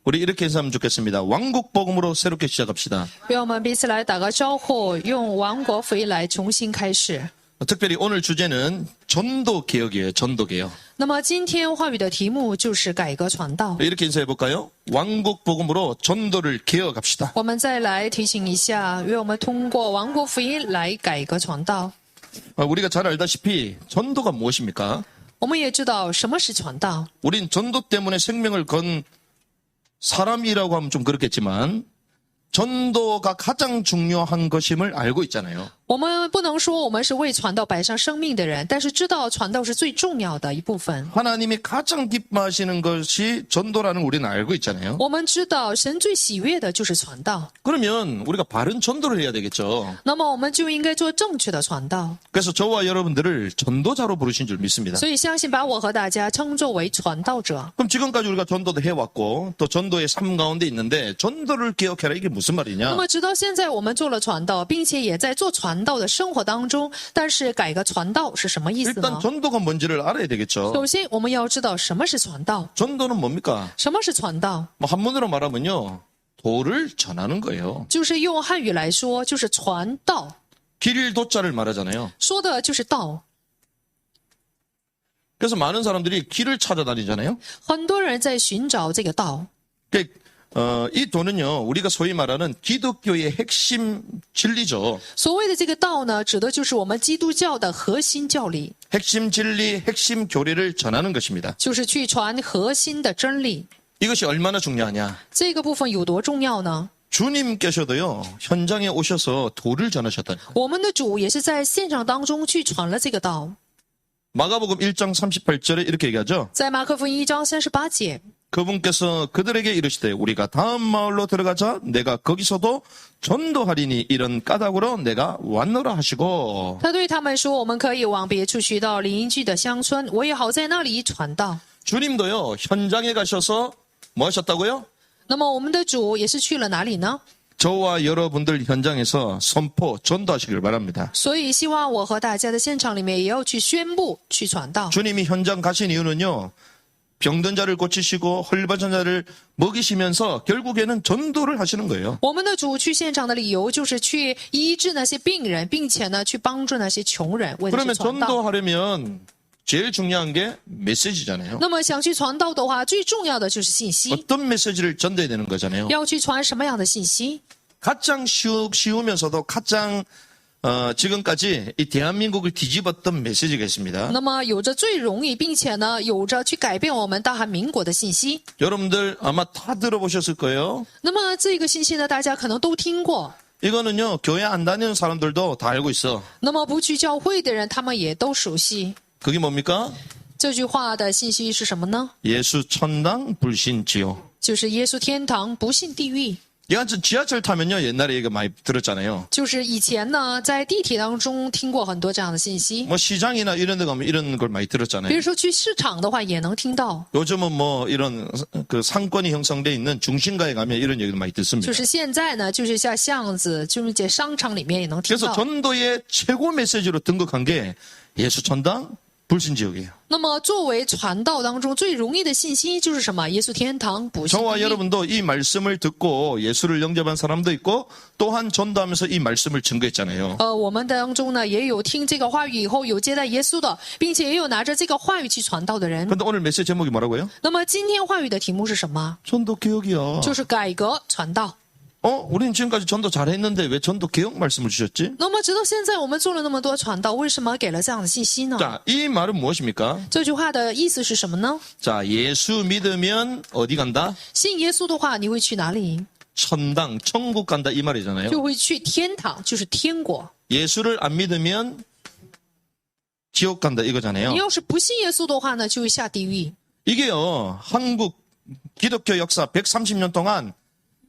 우리 이렇게 인사하면 좋겠습니다. 왕국 복음으로 새롭게 시작합시다. 让我们彼此来打个招呼，用王国福音来重新开始。 특별히 오늘 주제는 전도 개혁이에요. 전도 개혁. 那么今天话语的题目就是改革传道。 이렇게 인사해 볼까요? 왕국 복음으로 전도를 개혁합시다. 我们再来提醒一下，愿我们通过王国福音来改革传道。 우리가 잘 알다시피 전도가 무엇입니까? 我们也知道什么是传道， 우린 전도 때문에 생명을 건 사람이라고 하면 좀 그렇겠지만 전도가 가장 중요한 것임을 알고 있잖아요. 我们不能说我们是为传道摆上生命的人，但是知道传道是最重要的一部分。 하나님이 가장 기뻐하시는 것이 전도라는 걸 우리는 알고 있잖아요. 我们知道神最喜悦的就是传道， 그러면 우리가 바른 전도를 해야 되겠죠. 那么我们就应该做正确的传道。 그래서 저와 여러분들을 전도자로 부르신 줄 믿습니다. 所以相信把我和大家称作为传道者。 그럼 지금까지 우리가 전도도 해왔고 또 전도의 삶 가운데 있는데 전도를 개혁해라 이게 무슨 那 말이냐? 么直到现在我们做了传道，并且也在做传道的生活当中，但是改革传道是什么意思 일단 呢？ 전도가 뭔지를 알아야 되겠죠. 首先我们要知道什么是传道， 전도는 뭡니까? 什么是传道？ 뭐 한문으로 말하면요. 도를 전하는 거예요. 就是用汉语来说，就是传道， 길 도자를 말하잖아요. 说的就是道。 그래서 많은 사람들이 길을 찾아다니잖아요. 很多人在寻找这个道， 이 도는요. 우리가 소위 말하는 기독교의 핵심 진리죠. 所谓的这个道呢，指的就是我们基督教的核心教理， 핵심 진리, 핵심 교리를 전하는 것입니다. 就是去传核心的真理。 이것이 얼마나 중요하냐. 这个部分有多重要呢？ 주님께서도요. 현장에 오셔서 도를 전하셨다니. 我们的主也是在现场当中去传了这个道。 마가복음 1장 38절에 이렇게 얘기하죠. 在马可福音1章38节， 그분께서 그들에게 이르시되 우리가 다음 마을로 들어가자 내가 거기서도 전도하리니 이런 까닭으로 내가 왔노라 하시고 他对他们说：“我们可以往别处去到邻居的乡村，我也好在那里传道。 주님도요. 현장에 가셔서 뭐 하셨다고요? 那么我们的主也是去了哪里呢？ 저와 여러분들 현장에서 선포 전도하시길 바랍니다. 所以希望我和大家的现场里面也要去宣布、去传道。 주님이 현장 가신 이유는요. 병든 자를 고치시고 헐벗은 자를 먹이시면서 결국에는 전도를 하시는 거예요. 我们的主去现场的理由就是去医治那些病人，并且呢去帮助那些穷人，为的是 그러면 传道。 전도하려면 제일 중요한 게 메시지잖아요. 那么想去传道的话，最重要的就是信息， 어떤 메시지를 전도해야 되는 거잖아요. 要去传什么样的信息？ 가장 쉬우면서도 가장 지금까지 이 대한민국을 뒤집었던 메시지가 있습니다. 那么有着最容易，并且呢有着去改变我们大韩民国的信息。 여러분들 아마 다 들어보셨을 거예요. 那么这个信息呢，大家可能都听过。 이거는요. 교회 안 다니는 사람들도 다 알고 있어. 那么不去教会的人，他们也都熟悉。 그게 뭡니까? 这句话的信息是什么呢？ 예수 천당 불신 지옥. 就是耶稣天堂，不信地狱。 이거 지하철 타면요. 옛날에 이거 많이 들었잖아요. 就是以前呢，在地铁当中听过很多这样的信息。 뭐 시장이나 이런 데 가면 이런 걸 많이 比 들었잖아요. 如说去市场的话，也能听到。 요즘은 뭐 이런 그 상권이 형성돼 있는 중심가에 가면 이런 얘기도 많이 듣습니다. 就是现在呢，就是像巷子，就是在商场里面也能听 그래서 到。 전도의 최고 메시지로 등극한 게 예수 천당 불신 지옥이에요. 那么作为传道当中最容易的信息就是什么？耶稣天堂，不信 저와 地狱。 여러분도 이 말씀을 듣고 예수를 영접한 사람도 있고 또한 전도하면서 이 말씀을 증거했잖아요. 我们当中呢也有听这个话语以后有接待耶稣的，并且也有拿着这个话语去传道的人。 근데 오늘 메시지 제목이 뭐라고요? 那么今天话语的题目是什么？ 전도 개혁이야. 就是改革传道。 우리는 지금까지 전도 잘했는데 왜 전도 개혁 말씀을 주셨지? 那么直到现在我们做了那么多传道，为什么给了这样的信息呢？ 자, 이 말은 무엇입니까? 这句话的意思是什么呢？ 자, 예수 믿으면 어디 간다? 信耶稣的话，你会去哪里？ 천당, 천국 간다 이 말이잖아요. 就会去天堂，就是天国。 예수를 안 믿으면 지옥 간다 이거잖아요. 你要是不信耶稣的话呢，就会下地狱。 이게요, 한국 기독교 역사 130년 동안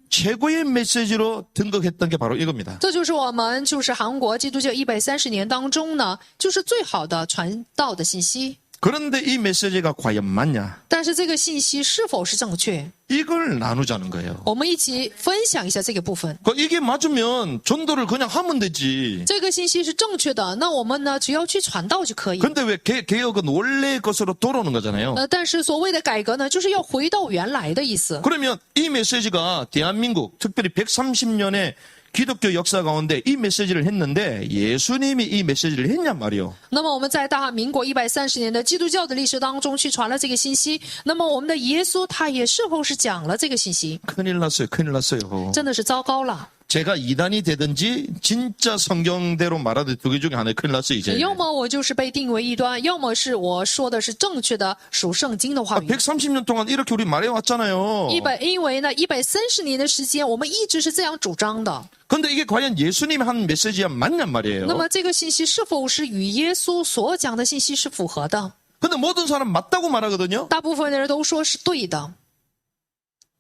최고의 메시지로 등극했던 게 바로 이겁니다. 这就是我们就是韩国基督教130年当中呢，就是最好的传道的信息。 그런데 이 메시지가 과연 맞냐? 但是这个信息是否是正确？ 이걸 나누자는 거예요. 我们一起分享一下这个部分。 이게 맞으면 전도를 그냥 하면 되지. 这个信息是正确的，那我们呢只要去传道就可以。 근데 왜 개혁은 원래 것으로 돌아오는 거잖아요. 但是所谓的改革呢，就是要回到原来的意思。 그러면 이 메시지가 대한민국 특별히 130년의 기독교 역사 가운데 이 메시지를 했는데 예수님이 이 메시지를 했냔 말이요. 那么我们在大民国130年的基督教的历史当中去传了这个信息，那么我们的耶稣他也是否是讲了这个信息？ 큰일 났어요. 큰일 났어요. 真的是糟糕了。 제가 이단이 되든지 진짜 성경대로 말하든 두 개 중에 하나에 큰일 났어요 이제. 要么我就是被定为异端，要么是我说的是正确的属圣经的话语。 130년 동안 이렇게 우리 말해왔잖아요. 因为呢130年的时间，我们一直是这样主张的。 근데 이게 과연 예수님이 한 메시지야 맞냔 말이에요. 那么这个信息是否是与耶稣所讲的信息是符合的？ 근데 모든 사람 맞다고 말하거든요. 大部分的人都说是对的。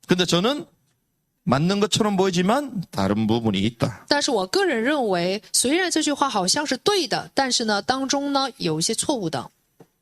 근데 저는 맞는 것처럼 보이지만 다른 부분이 있다. 但是我个人认为，虽然这句话好像是对的，但是呢，当中呢有一些错误的。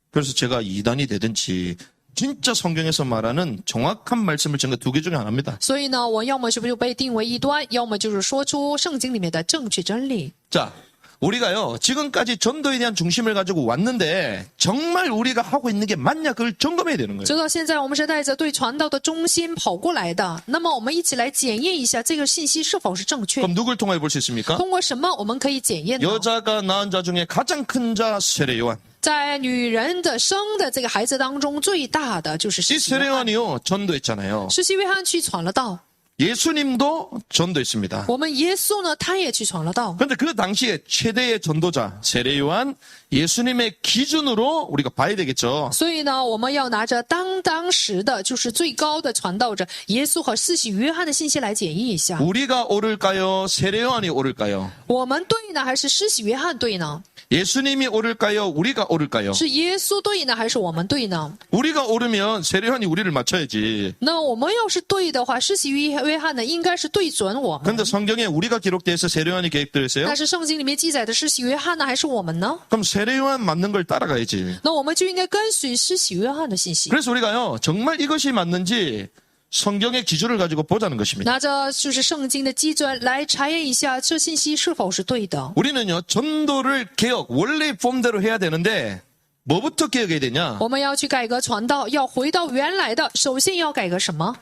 그래서 제가 이단이 되든지 진짜 성경에서 말하는 정확한 말씀을 전가 두 개 중에 하나입니다. 所以呢，我要么是不是就被定为异端，要么就是说出圣经里面的正确真理。 자, 우리가요 지금까지 전도에 대한 중심을 가지고 왔는데 정말 우리가 하고 있는 게 맞냐 그걸 점검해야 되는 거예요. 直到现在，我们是带着对传道的中心跑过来的。那么，我们一起来检验一下这个信息是否是正确。 그럼 누굴 통해 볼 수 있습니까? 通过什么我们可以检验呢？ 여자가 낳은 자 중에 가장 큰 자 세례 요한. 在女人的生的这个孩子当中，最大的就是 이 施洗约 세례 翰。 요한이요 전도했잖아요. 施洗约翰去传了道， 예수님도 전도했습니다. 我们耶稣呢，他也去传了道。 그런데 그 당시에 최대의 전도자 세례 요한 예수님의 기준으로 우리가 봐야 되겠죠. 所以呢，我们要拿着当时的就是最高的传道者耶稣和施洗约翰的信息来检验一下， 우리가 옳을까요? 세례 요한이 옳을까요? 我们对呢，还是施洗约翰对呢？ 예수님이 옳을까요? 우리가 옳을까요? 是耶稣对呢，还是我们对呢？ 우리가 옳으면 세례 요한이 우리를 맞춰야지. 那我们要是对的话，施洗约翰呢，应该是对准我们。 근데 성경에 우리가 기록돼서 세례 요한이 계획되어 있어요? 但是圣经里面记载的施洗约翰呢，还是我们呢？ 그럼 세례 요한 맞는 걸 따라가야지. 那我们就应该跟随施洗约翰的信息， 그래서 우리가요 정말 이것이 맞는지 성경의 기준을 가지고 보자는 것입니다. 拿着就是圣经的基准来查验一下这信息是否是对的。 우리는요 전도를 개혁 원래 폼대로 해야 되는데 뭐부터 개혁해야 되냐? 我们要去改革传道，要回到原来的，首先要改革什么？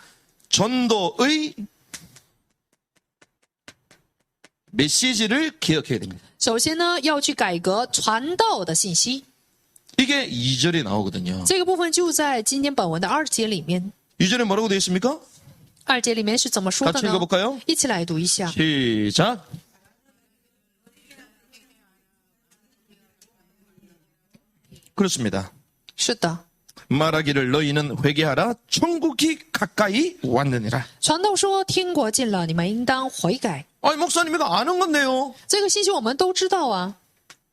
전도의 메시지를 개혁해야 됩니다. 首先呢，要去改革传道的信息。 이게 2절에 나오거든요. 这个部分就在今天本文的2节里面。 2절에 뭐라고 되어 있습니까? 2节里面是怎么说的 같이 呢？ 읽어볼까요? 一起来读一下。 시작. 그렇습니다. 是的， 말하기를 너희는 회개하라 천국이 가까이 왔느니라. 传道说天国近了，你们应当悔改。 아니 목사님 이거 아는 건데요. 这个信息我们都知道啊，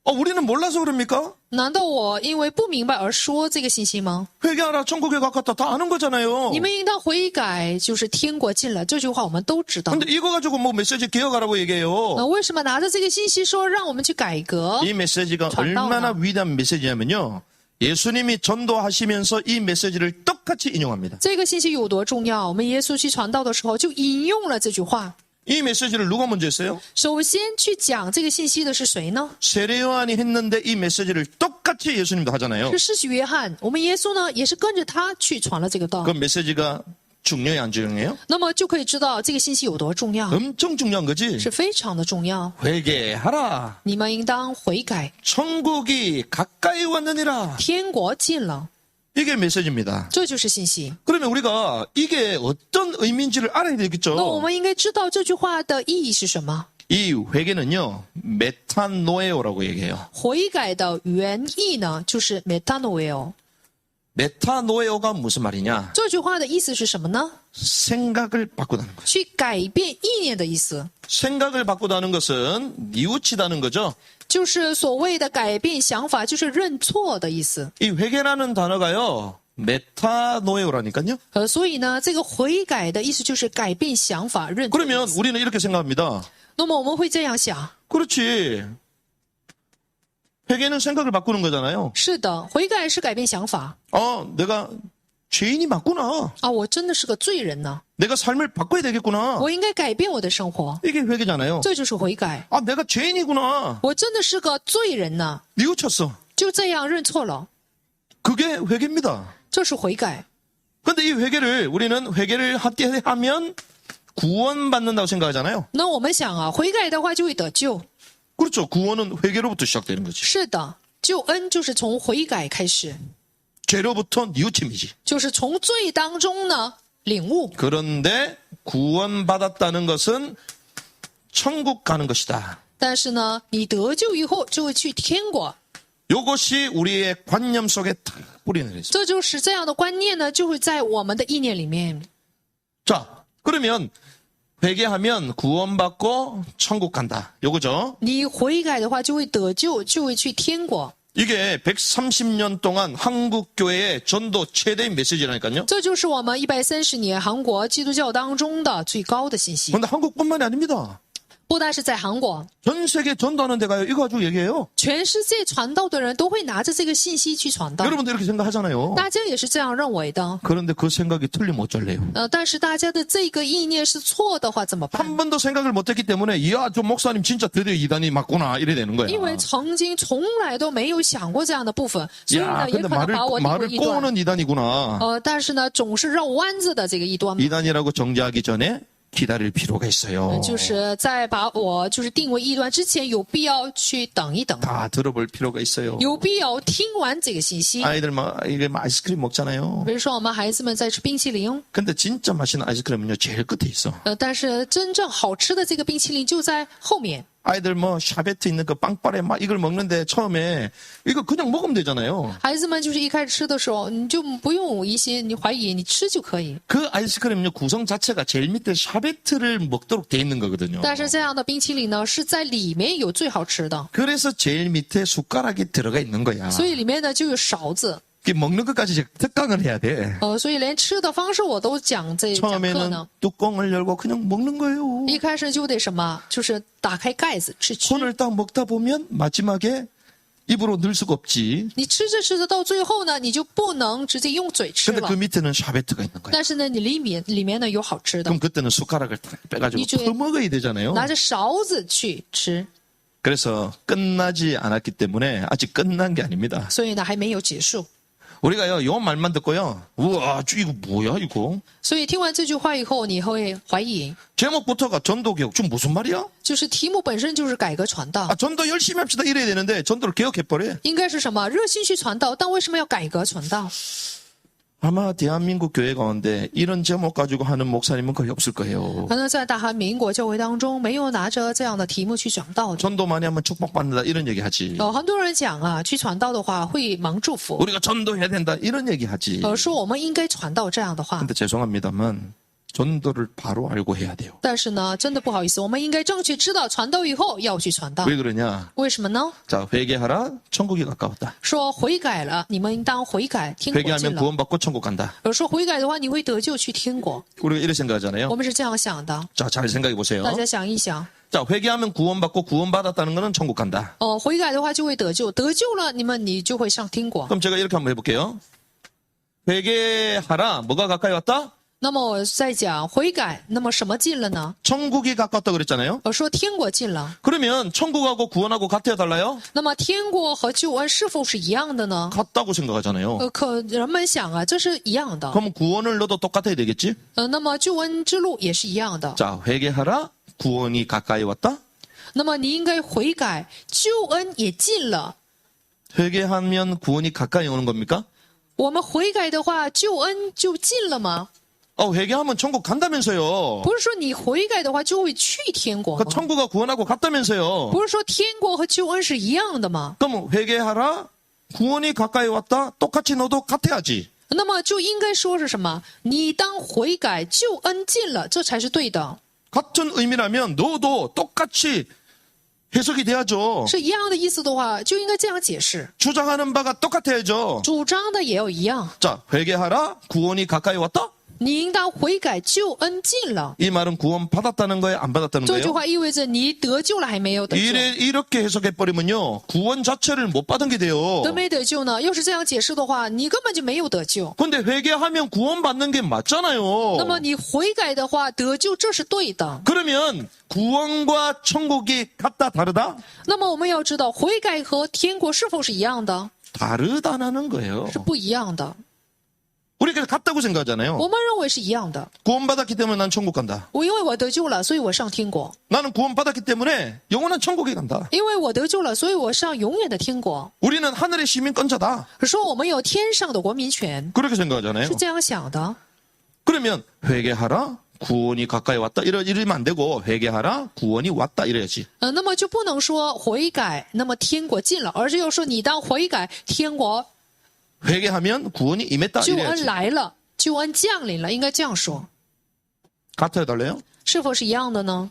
우리는 몰라서 그럽니까? 难道我因为不明白而说这个信息吗？ 회개하라 천국에 가깝다 다 아는 거잖아요. 你们应当悔改，就是天国近了。这句话我们都知道。 근데 이거 가지고 뭐 메시지 개혁하라고 얘기해요. 为什么拿着这个信息说让我们去改革？ 이 메시지가 전도나. 얼마나 위대한 메시지냐면요. 예수님이 전도하시면서 이 메시지를 똑같이 인용합니다. 这个信息有多重要？我们耶稣去传道的时候就引用了这句话。 이 메시지를 누가 먼저 했어요? 首先去讲这个信息的是谁呢？ 세례 요한이 했는데 이 메시지를 똑같이 예수님도 하잖아요. 是施洗约翰。我们耶稣呢也是跟着他去传了这个道 그 。 메시지가 중요해요, 안 중요해요? 那么就可以知道这个信息有多重要， 엄청 중요한 거지. 是非常的重要。 회개하라. 你们应当悔改， 천국이 가까이 왔느니라. 天国近了， 이게 메시지입니다. 这就是信息。 그러면 우리가 이게 어떤 의미인지를 알아야 那我 되겠죠. 们应该知道这句话的意义是什么。 이 회개는요, 메타노에오라고 얘기해요. 悔改的原意呢，就是 metanoeo。 메타노에오가 무슨 말이냐? 这句话的意思是什么呢？ 생각을 바꾸다는 거죠. 去改变意念的意思， 생각을 바꾸다는 것은 뉘우치다는 거죠. 就是所谓的改变想法，就是认错的意思。 이 회개라는 단어가요, 메타노에오라니까요. 所以呢，这个悔改的意思就是改变想法、认错的意 그러면 思。 우리는 이렇게 생각합니다. 那么我们会这样想： 그렇지. 회개는 생각을 바꾸는 거잖아요. 是的，悔改是改变想法 내가 죄인이 맞구나. 啊，我真的是个罪人呢， 내가 삶을 바꿔야 되겠구나. 我应该改变我的生活， 이게 회개잖아요. 这就是悔改。 내가 죄인이구나. 我真的是个罪人呢， 뉘우쳤어. 就这样认错了， 그게 회개입니다. 这是悔改。 근데 이 회개를 우리는 회개를 하게 하면 구원받는다고 생각하잖아요. 那我们想啊，悔改的话就会得救。 그렇죠. 구원은 회개로부터 시작되는 거지. 是的，救恩就是从悔改开始， 죄로부터 뉘우침이지. 就是从罪当中呢领悟。 그런데 구원받았다는 것은 천국 가는 것이다. 但是呢，你得救以后就会去天国， 이것이 우리의 관념 속에 탁 뿌리는 거죠. 这就是这样的观念呢，就会在我们的意念里面。 자, 그러면 회개하면 구원받고 천국 간다. 요거죠. 你悔改的话，就会得救，就会去天国。 이게 130년 동안 한국 교회의 전도 최대의 메시지라니까요. 这就是我们130年韩国基督教当中的最高的信息。 그런데 한국뿐만이 아닙니다. 不单是在韩国， 전 세계 전도하는 데 가요. 이거 가지고 얘기해요. 全世界传道的人都会拿着这个信息去传道。 여러분도 이렇게 생각하잖아요. 大家也是这样认为的。 그런데 그 생각이 틀리면 어쩔래요. 但是大家的这个意念是错的话怎么办？ 한 번도 생각을 못했기 때문에 이야 저 목사님 진짜 드디어 이단이 맞구나 이래 되는 거야. 因为曾经从来都没有想过这样的部分，所以 야 呢，也 근데 可能把我定为 말을 异端。 꼬는 이단이구나. 但是呢，总是绕弯子的这个异端， 이단이라고 정죄하기 전에 기다릴 필요가 있어요. 就是在把我就是定为异端之前，有必要去等一等， 다 들어볼 필요가 있어요. 有必要听完这个信息。 아이들 이게 아이스크림 먹잖아요. 比如说，我们孩子们在吃冰淇淋， 근데 진짜 맛있는 아이스크림은요 제일 끝에 있어. 但是真正好吃的这个冰淇淋就在后面。 아이들 샤베트 있는 그 빵빠레 막 이걸 먹는데 처음에 이거 그냥 먹으면 되잖아요. 孩子们就是一开始吃的时候，你就不用一些你怀疑，你吃就可以。 그 아이스크림요 구성 자체가 제일 밑에 샤베트를 먹도록 돼 있는 거거든요. 但是这样的冰淇淋呢，是在里面有最好吃的， 그래서 제일 밑에 숟가락이 들어가 있는 거야. 所以里面呢就有勺子。 이 먹는 것까지 이제 특강을 해야 돼. 所以连吃的方式我都讲课 처음에는 呢。 뚜껑을 열고 그냥 먹는 거예요. 一开始就得什么，就是打开盖子去吃。 손을 딱 먹다 보면 마지막에 입으로 넣을 수가 없지. 你吃着吃着到最后呢，你就不能直接用嘴吃 근데 了 그 。 밑에는 샤베트가 있는 거야. 但是呢，你里面呢有好吃的， 그럼 그때는 숟가락을 딱 빼가지고 이제 퍼먹어야 되잖아요. 拿着勺子去吃。 그래서 끝나지 않았기 때문에 아직 끝난 게 아닙니다. 所以呢，还没有结束。 우리가요, 요 말만 듣고요. 우와, 이거 뭐야, 이거? 所以听完这句话以后，你会怀疑， 제목부터가 전도개혁. 지금 무슨 말이야? 就是题目本身就是改革传道， 전도 열심히 합시다 이래야 되는데 전도를 개혁해버려. 应该是什么？热心去传道，但为什么要改革传道？ 아마 대한민국 교회 가운데 이런 제목 가지고 하는 목사님은 거의 없을 거예요. 可能在大韩民国教会当中，没有拿着这样的题目去讲道的。 전도 많이 하면 축복받는다 이런 얘기 하지. 很多人讲啊，去传道的话会蒙祝福， 우리가 전도해야 된다 이런 얘기 하지. 说我们应该传道这样的话。 근데 죄송합니다만 전도를 바로 알고 해야 돼요. 但是呢，真的不好意思，我们应该正确知道传道以后要去传道。 왜 그러냐? 为什么呢？ 자, 회개하라. 천국이 가까웠다. 说悔改了，你们应当悔改，天国近 회개하면 了。 구원받고 천국 간다. 说悔改的话，你会得救去天国。 우리가 이렇게 생각하잖아요. 我们是这样想的， 자, 잘 생각해 보세요. 大家想一想。 자, 회개하면 구원받고 구원받았다는 거는 천국 간다. 悔改的话就会得救，得救了，你就会上天国。 그럼 제가 이렇게 한번 해볼게요. 회개하라. 뭐가 가까이 왔다? 那么我在讲悔改，那么什么近了呢？ 천국이 가깝다 그랬잖아요. 说天国近了， 그러면 천국하고 구원하고 같아야 달라요? 那么天国和救恩是否是一样的呢？ 같다고 생각하잖아요. 可人们想啊，这是一样的。 그럼 구원을 넣어도 똑같아야 되겠지? 那么救恩之路也是一样的。 자, 회개하라. 구원이 가까이 왔다. 那么你应该悔改，救恩也近了。 회개하면 구원이 가까이 오는 겁니까? 我们悔改的话，救恩就近了吗？ 회개하면 천국 간다면서요. 不是说你悔改的话就会去天国 그 吗？ 천국과 구원하고 같다면서요. 不是说天国和救恩是一样的吗？ 그럼 회개하라. 구원이 가까이 왔다. 똑같이 너도 같아야지. 那么就应该说是什么？你当悔改，救恩近了，这才是对的。 같은 의미라면 너도 똑같이 해석이 돼야죠. 是一样的意思的话，就应该这样解释。 주장하는 바가 똑같아야죠. 主张的也要一样。 자, 회개하라. 구원이 가까이 왔다. 你应当悔改，救恩尽了。 이 말은 구원 받았다는 거예요? 안 받았다는 这句 거예요? 话意味着你得救了还没有得救。 이렇게 해석해버리면요, 구원 자체를 못 받은 게 돼요. 得没得救呢？要是这样解释的话，你根本就没有得救。 근데 회개하면 구원 받는 게 맞잖아요. 那么你悔改的话，得救这是对的。 그러면 구원과 천국이 같다 다르다? 那么我们要知道，悔改和天国是否是一样的？ 다르다는 거예요. 是不一样的。 우리가 같다고 생각하잖아요. 我们认为是一样的。 구원받았기 때문에 난 천국 간다. 我因为我得救了，所以我上天国； 나는 구원받았기 때문에 영원한 천국에 간다. 因为我得救了，所以我上永远的天国。 우리는 하늘의 시민권자다. 说我们有天上的国民权， 그렇게 생각하잖아요. 是这样想的。 그러면 회개하라, 구원이 가까이 왔다. 이러면 안 되고 회개하라, 구원이 왔다 이래야지. 那么就不能说悔改，那么天国近了，而是要说你当悔改，天国 회개하면 구원이 임했다 救恩 이래야지. 来了，救恩降临了，应该这样说， 같아요, 달라요? 是否是一样的呢？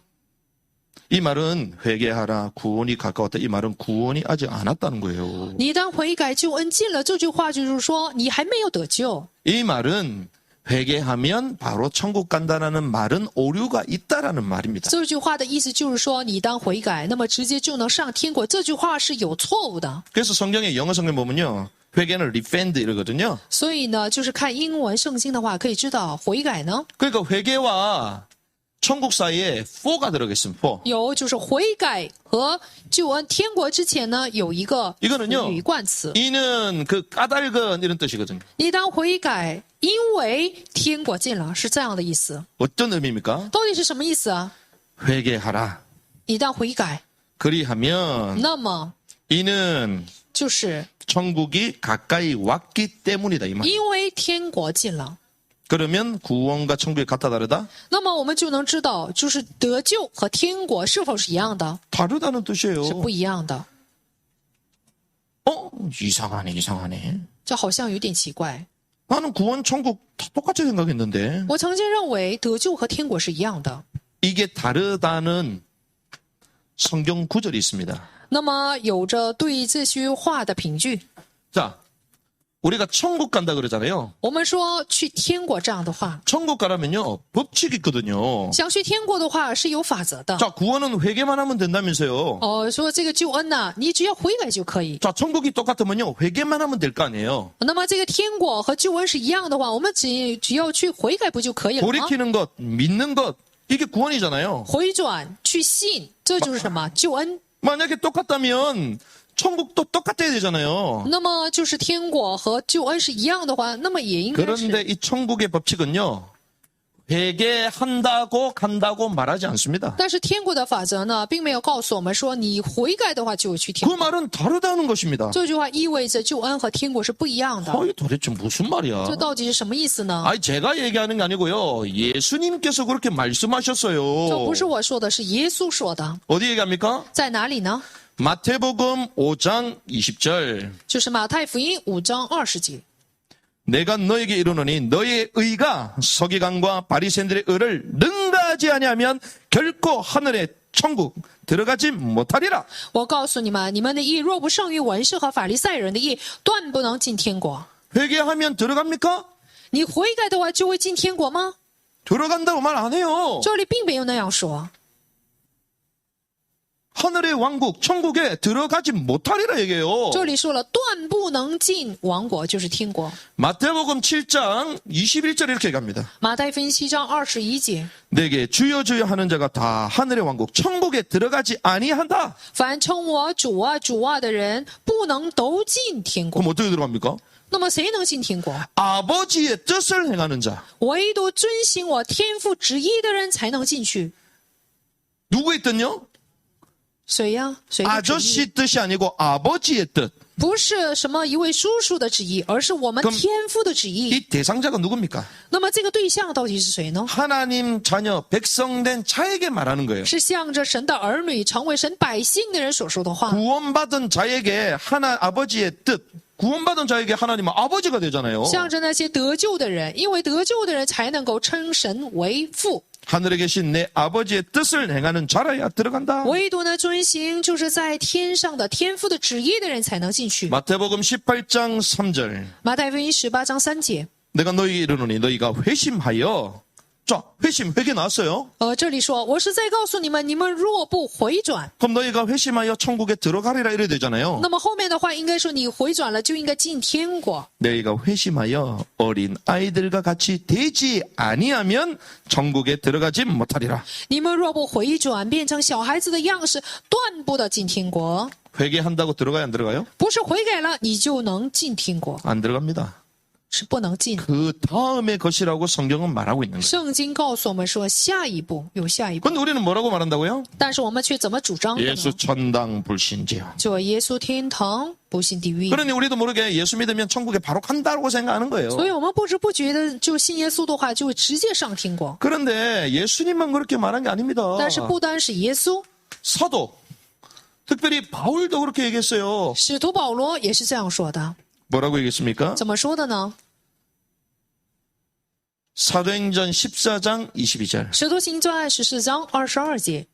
이 말은 회개하라, 구원이 가까웠다. 이 말은 구원이 아직 안 왔다는 거예요. 你当悔改，救恩近了，这句话就是说你还没有得救。 이 말은 회개하면 바로 천국 간다라는 말은 오류가 있다라는 말입니다. 这句话的意思就是说，你当悔改，那么直接就能上天国。这句话是有错误的。 그래서 성경에 영어 성경 보면요, 회개는 repent 이러거든요. 所以呢，就是看英文圣经的话，可以知道悔改呢， 그러니까 회개와 천국 사이에 for가 들어있습니다. for. 有就是悔改和救恩天国之前呢，有一个 이거는요, 语冠词。 이는 그 까닭은 이런 뜻이거든요. 你当悔改，因为天国近了，是这样的意思。 어떤 의미입니까? 到底是什么意思啊？ 회개하라. 你当悔改， 그리하면 那么 이는 就是 천국이 가까이 왔기 때문이다 이 말. 因为天国近了。 그러면 구원과 천국이 같다 다르다? 那么我们就能知道，就是得救和天国是否是一样的？ 다르다는 뜻이에요. 是不一样的。 이상하네. 这好像有点奇怪。 나는 구원, 천국 다 똑같이 생각했는데 我曾经认为得救和天国是一样的。 이게 다르다는 성경 구절이 있습니다. 那么有着对这句话的凭据。 자, 우리가 천국 간다 그러잖아요. 我们说去天国这样的话， 천국 가려면요, 법칙이 있거든요. 想去天国的话是有法则的。 자, 구원은 회개만 하면 된다면서요. 说这个救恩呢，你只要悔改就可以。 자, 천국이 똑같으면요, 회개만 하면 될 거 아니에요. 那么这个天国和救恩是一样的话，我们只要去悔改不就可以了吗？ 돌이키는 것, 믿는 것, 이게 구원이잖아요. 回转去信，这就是什么救恩？ 만약에 똑같다면 천국도 똑같아야 되잖아요. 那么就是天国和救恩是一样的话，那么也应该 그런데 是。 이 천국의 법칙은요, 회개한다고 간다고 말하지 않습니다. 但是天国的法则呢，并没有告诉我们说你悔改的话就去天 그 国。 말은 다르다는 것입니다. 这句话意味着救恩和天国是不一样的。 어이, 도대체 무슨 말이야? 这到底是什么意思呢？ 아니, 제가 얘기하는 게 아니고요. 예수님께서 그렇게 这 말씀하셨어요. 不是我说的，是耶稣说的。 어디 얘기합니까? 在哪里呢？ 마태복음 5장 20절. 就是马太福音5章20节。 내가 너에게 이르노니 너의 의가 서기관과 바리새인들의 의를 능가하지 아니하면 결코 하늘의 천국 들어가지 못하리라. 我告诉你们，你们的义若不胜于文士和法利赛人的义，断不能进天国。 회개하면 들어갑니까? 你悔改的话，就会进天国吗？ 들어간다고 말 안 해요. 这里并没有那样说。 하늘의 왕국, 천국에 들어가지 못하리라 얘기해요. 这里说了，断不能进王国，就是天国。 마태복음 7장 21절 이렇게 얘기합니다. 马太福音7章21节， 내게 주여 주여 하는 자가 다 하늘의 왕국, 천국에 들어가지 아니한다. 凡称我主啊主啊的人，不能都进天国。 그럼 어떻게 들어갑니까? 那么谁能进天国？ 아버지의 뜻을 행하는 자. 唯独遵行我天父旨意的人才能进去。 누구의 뜻요? 谁呀？谁的旨意？ 아저씨 뜻이 아니고 아버지의 뜻. 不是什么一位叔叔的旨意，而是我们 그럼 天父的旨意。 이 대상자가 누굽니까? 那么这个对象到底是谁呢？ 하나님 자녀 백성된 자에게 말하는 거예요. 是向着神的儿女、成为神百姓的人所说的话。 구원받은 자에게 아버지의 뜻. 구원받은 자에게 하나님은 아버지가 되잖아요. 向着那些得救的人，因为得救的人才能够称神为父。 하늘에 계신 내 아버지의 뜻을 행하는 자라야 들어간다. 唯独呢遵行就是在天上的天父的旨意的人才能进去。 마태복음 18장 3절. 马太福音18章3节， 내가 너희에게 이르노니 너희가 회심하여. 자, 회개 나왔어요. 这里说，我是在告诉你们，你们若不回转， 그럼 너희가 회심하여 천국에 들어가리라 이래야 되잖아요. 那么后面的话应该说你回转了就应该进天国。 너희가 회심하여 어린 아이들과 같이 되지 아니하면 천국에 들어가지 못하리라. 你们若不回转，变成小孩子的样式，断不得进天国。 회개한다고 들어가요, 안 들어가요? 不是悔改了你就能进天国， 안 들어갑니다. 是不能进。 그 다음의 것이라고 성경은 말하고 있는 거예요. 圣经告诉我们说，下一步有下一步， 근데 우리는 뭐라고 말한다고요? 但是我们却怎么主张的呢？ 예수 천당 불신지요. 就耶稣天堂，不信地狱。 그러니 우리도 모르게 예수 믿으면 천국에 바로 간다고 생각하는 거예요. 所以我们不知不觉的就信耶稣的话，就会直接上天国。 그런데 예수님만 그렇게 말한 게 아닙니다. 但是不单是耶稣， 사도, 특별히 바울도 그렇게 얘기했어요. 使徒保罗也是这样说的。 뭐라고 얘기했습니까? 怎么说的呢？ 사도행전 14장 22절 使徒行传14章22节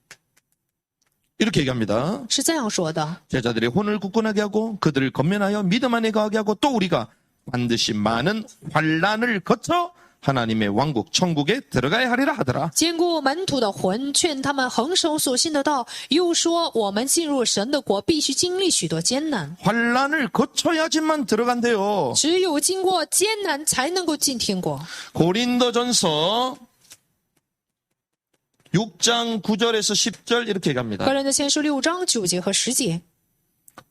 이렇게 얘기합니다. 是这样说的： 제자들의 혼을 굳건하게 하고 그들을 건면하여 믿음 안에 거하게 하고 또 우리가 반드시 많은 환난을 거쳐 하나님의 왕국 천국에 들어가야 하리라 하더라. 坚固门徒的魂，劝他们恒守所信的道。又说，我们进入神的国，必须经历许多艰难， 환난을 거쳐야지만 들어간대요. 只有经过艰难，才能够进天国。 고린도전서 6장 9절에서 10절 이렇게 얘기합니다. 个人的前书6章9节和10节。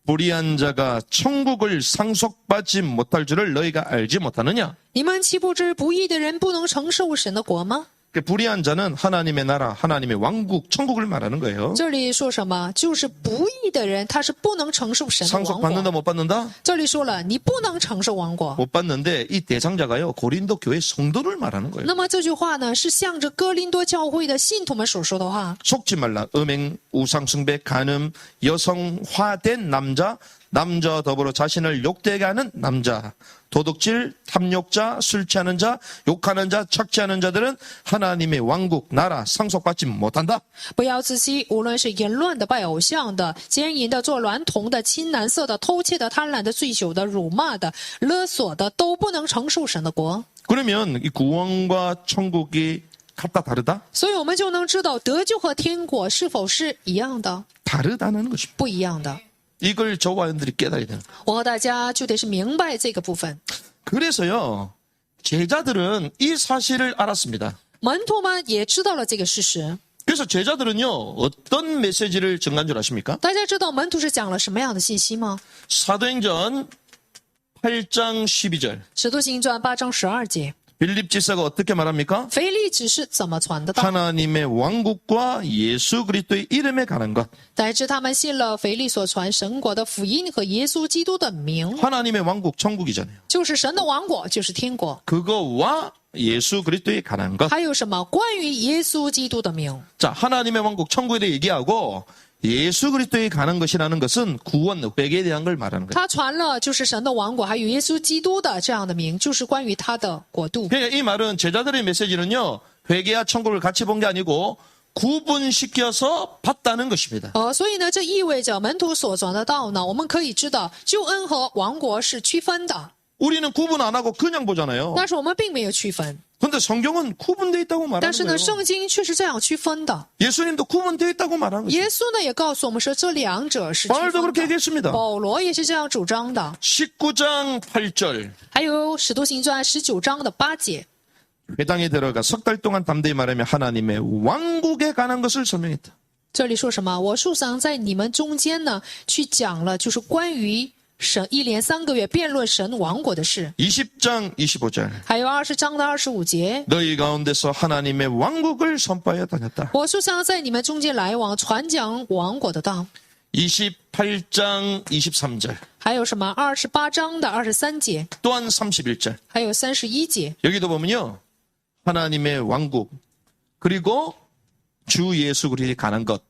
불의한 자가 천국을 상속받지 못할 줄을 너희가 알지 못하느냐? 你们岂不知不义的人不能承受神的国吗？ 불의한 자는 하나님의 나라, 하나님의 왕국, 천국을 말하는 거예요. 这里说什么？就是不义的人，他是不能承受神的王 상속받는다 国。 못 받는다? 这里说了，你不能承受王国。 못 받는데 이 대상자가요 고린도 교회 성도를 말하는 거예요. 那么这句话呢，是向着哥林多教会的信徒们所说的话。 속지 말라. 음행, 우상숭배, 간음, 여성화된 남자, 남자와 더불어 자신을 욕되게 하는 남자, 도둑질, 탐욕자, 술 취하는 자, 욕하는 자, 착취하는 자들은 하나님의 왕국, 나라 상속받지 못한다. 不要自欺，无论是淫乱的、拜偶像的、奸淫的、做娈童的、亲男色的、偷窃的、贪婪的、醉酒的、辱骂的、勒索的，都不能承受神的国。 그러면 이 구원과 천국이 같다 다르다? 所以我们就能知道得救和天国是否是一样的， 다르다는 것입니다. 不一样的。 이걸 저와 여러분들이 깨달아야 돼요. 我和大家就得是明白这个部分。 그래서요 제자들은 이 사실을 알았습니다. 门徒们也知道了这个事实。 그래서 제자들은요 어떤 메시지를 전한 줄 아십니까? 大家知道门徒是讲了什么样的信息吗？ 사도행전 8장 12절 使徒行传8章12节， 빌립 지사가 어떻게 말합니까? 腓力指示怎么传的道， 하나님의 왕국과 예수 그리스도의 이름에 관한 것. 乃至他们信了腓力所传神国的福音和耶稣基督的名， 하나님의 왕국 천국이잖아요. 就是神的王国，就是天国。 그거와 예수 그리스도에 관한 것. 还有什么关于耶稣基督的名？ 자, 하나님의 왕국 천국에 대해 얘기하고 예수 그리스도에 관한 것이라는 것은 구원, 회개에 대한 걸 말하는 거예요. 他传了就是神的王国，还有耶稣基督的这样的名，就是关于他的国度。 그러니까 이 말은 제자들의 메시지는요. 회개와 천국을 같이 본 게 아니고 구분시켜서 봤다는 것입니다. 所以呢，这意味着门徒所传的道呢，我们可以知道救恩和王国是区分的， 우리는 구분 안 하고 그냥 보잖아요. 但是我们并没有区分。 근데 성경은 구분되어 있다고 但 말하는 是呢， 거예요. 圣经却是这样区分的。 예수님도 구분되어 있다고 말하는 거예요. 耶稣呢也告诉我们说，这两者是区 바울도 分 그렇게 的。 얘기했습니다. 保罗也是这样主张的。 19장 8절 还有使徒行传19章的8节， 회당에 들어가 석 달 동안 담대히 말하며 하나님의 왕국에 관한 것을 설명했다. 这里说什么？我素常在你们中间呢，去讲了，就是关于神一连3个月辩论神王国的事。 20장 25절 还有20章的25节， 너희 가운데서 하나님의 왕국을 선포하여 다녔다. 我素常在你们中间来往，传讲王国的道。 28장 23절 还有什么28章的23节， 또한 31절 还有31节， 여기도 보면요. 하나님의 왕국 그리고 주 예수 그리스도에 관한 것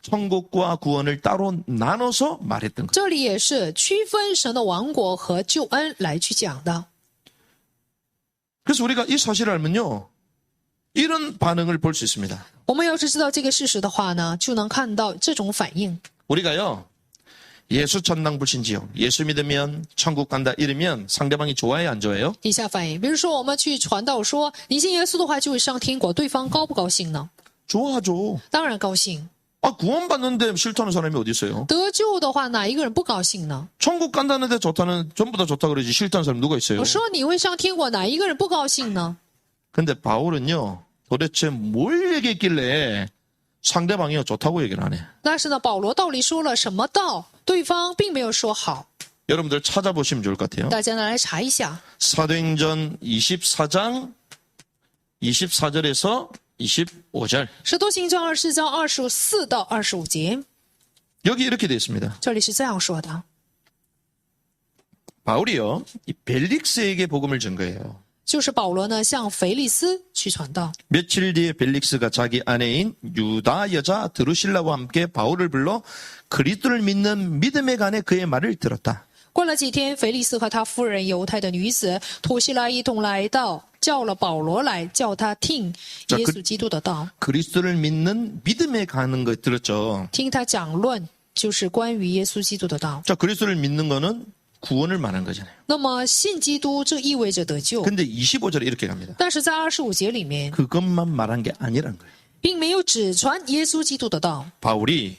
천국과 구원을 따로 나눠서 말했던 것. 这里也是区分神的王国和救恩来去讲的。 그래서 우리가 이 사실을 알면요. 이런 반응을 볼 수 있습니다. 我们要是知道这个事实的话呢，就能看到这种反应。 우리가요. 예수 천당 불신 지역, 예수 믿으면 천국 간다 이러면 상대방이 좋아해요, 안 좋아해요? 以下反应，比如说我们去传道说你信耶稣的话就会上天国，对方高不高兴呢？ 좋아하죠. 当然高兴。 구원받는데 싫다는 사람이 어디 있어요? 得救的话，哪一个人不高兴呢？ 천국 간다는데 좋다는, 전부 다 좋다 그러지 싫다는 사람 누가 있어요? 我说你会上天国，哪一个人不高兴呢？ 근데 바울은요, 도대체 뭘 얘기했길래 상대방이요 좋다고 얘기를 안 해. 但是呢，保罗到底说了什么道？对方并没有说好。 여러분들 찾아보시면 좋을 것 같아요. 大家呢来查一下， 사도행전 24장 24절에서 25절. 使徒行传24章24到25节， 여기 이렇게 되어 있습니다. 这里是这样说的： 바울이요, 이 벨릭스에게 복음을 준 거예요. 就是保罗呢向腓利斯去传道。 며칠 뒤에 벨릭스가 자기 아내인 유다 여자 드루실라와 함께 바울을 불러 그리스도를 믿는 믿음에 관해 그의 말을 들었다. 过了几天，腓利斯和他夫人犹太的女子托西拉一同来到，叫了保罗来，叫他听耶稣基督的道， 그리스도를 믿는 믿음에 관한 거 들었죠. 听他讲论，就是关于耶稣基督的道。 자, 그리스도를 믿는 거는 구원을 말하는 거잖아요. 那么信基督，这意味着得救。 근데 25절에 이렇게 갑니다. 但是在25节里面， 그것만 말한 게 아니란 거예요. 并没有只传耶稣基督的道。 바울이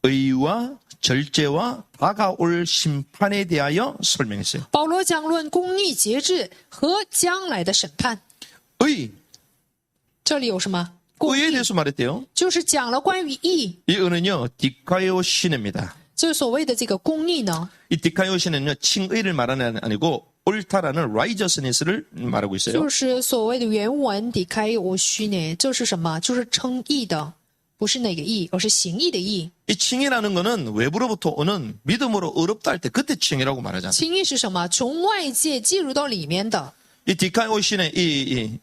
의와 절제와 다가올 심판에 대하여 설명했어요. 保罗讲论公义、节制和将来的审判。 의, 这里有什么？公 의에 义 대해서 말했대요. 就是讲了关于义， 이 의는요, 디카요 시내입니다. 就是所谓的这个公义呢， 이 디카요 시내는요, 칭의를 말하는 게 아니고 옳다라는 righteousness를 말하고 있어요. 就是所谓的原文底开我虚呢，这是什么？就是称义的，不是哪个义，而是行义的义。 이 칭의라는 거는 외부로부터 오는 믿음으로 어렵다 할 때 그때 칭의라고 말하잖아요. 行义是什么？从外界进入到里面的。 이 디카요 시내 이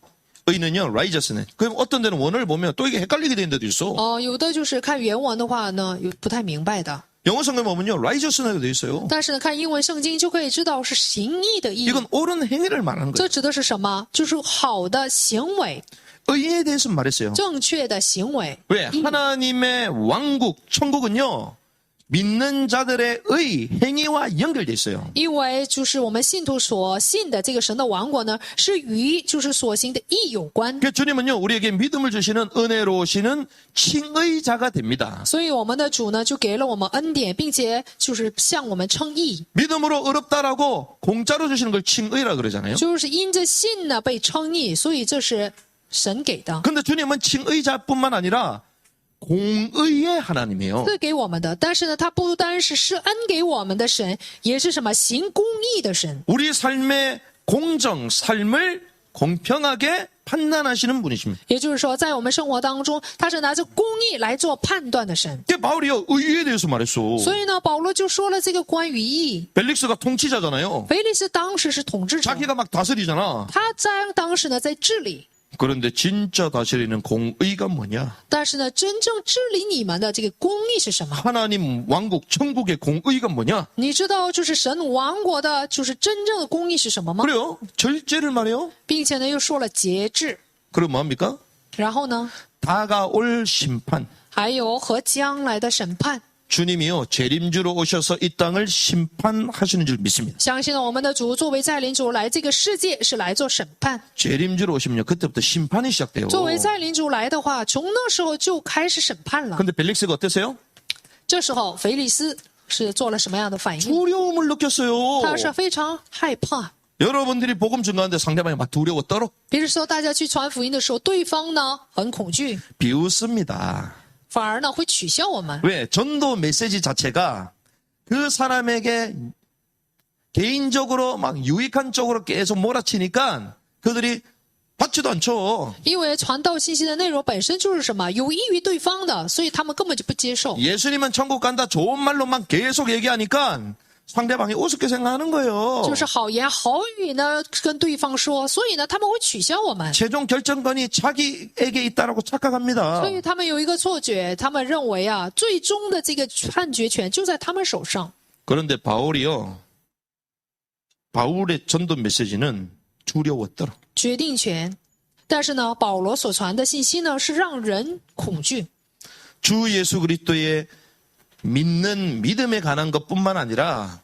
의는요, righteousness. 그럼 어떤 데는 원어를 보면 또 이게 헷갈리게 되는 데도 있어. 有的就是看原文的话呢，有不太明白的。 영어 성경 보면요, righteousness로 되어 있어요. 但是呢，看英文圣经就可以知道是行义的义。 이건 옳은 행위를 말하는 这 거예요. 指的是什么？就是好的行为， 의에 대해서 말했어요. 正确的行为。 왜? 하나님의 왕국, 천국은요, 믿는 자들의 의, 행위와 연결돼 있어요. 因为就是我们信徒所信的这个神的王国呢，是与就是所行的义有关。 그 주님은요, 우리에게 믿음을 주시는 은혜로우시는 칭의자가 됩니다. 所以我们的主呢，就给了我们恩典，并且就是向我们称义， 믿음으로 어렵다라고 공짜로 주시는 걸 칭의라 그러잖아요. 就是因着信呢被称义，所以这是神给的， 근데 주님은 칭의자뿐만 아니라 공의의 하나님이에요. 赐给我们的。但是呢，他不单是施恩给我们的神，也是什么行公义的神。 우리 삶의 공정, 삶을 공평하게 판단하시는 분이십니다. 也就是说，在我们生活当中，他是拿着公义来做判断的神。 근데 바울이요, 의에 대해서 말했어. 所以呢，保罗就说了这个关于义。 벨릭스가 통치자잖아요. 腓利斯当时是统治者， 자기가 막 다스리잖아. 他在当时呢在治理。 그런데 진짜 다스리는 공의가 뭐냐? 但是呢，真正治理你们的这个公义是什么？ 하나님 왕국 천국의 공의가 뭐냐? 你知道，就是神王国的，就是真正的公义是什么吗？ 그래요. 절제를 말해요. 并且呢，又说了节制， 그럼 뭐합니까? 然后呢， 다가올 심판. 还有和将来的审判。 주님이요, 재림주로 오셔서 이 땅을 심판하시는 줄 믿습니다. 相信呢，我们的主作为再临主来这个世界是来做审判。 재림주로 오시면요, 그때부터 심판이 시작돼요. 作为再临主来的话，从那时候就开始审判了。 근데 벨릭스가 어땠어요? 这时候，腓利斯是做了什么样的反应？ 두려움을 느꼈어요. 他是非常害怕。 여러분들이 복음 증거하는데 상대방이 막 두려워 떨어? 比如说，大家去传福音的时候，对方呢很恐惧， 비웃습니다. 反而呢会取笑我们。 왜? 전도 메시지 자체가 그 사람에게 개인적으로 막 유익한 쪽으로 계속 몰아치니까 그들이 받지도 않죠. 因为传道信息的内容本身就是什么有益于对方的，所以他们根本就不接受。 예수님은 천국 간다 좋은 말로만 계속 얘기하니까 상대방이 우습게 생각하는 거예요. 就是好言好语呢跟对方说，所以呢他们会取笑我们， 최종 결정권이 자기에게 있다라고 착각합니다. 所以他们有一个错觉，他们认为啊，最终的这个判决权就在他们手上。 그런데 바울이요. 바울의 전도 메시지는 두려웠더라. 决定权，但是呢，保罗所传的信息呢是让人恐惧。 주 예수 그리스도의 믿는 믿음에 관한 것뿐만 아니라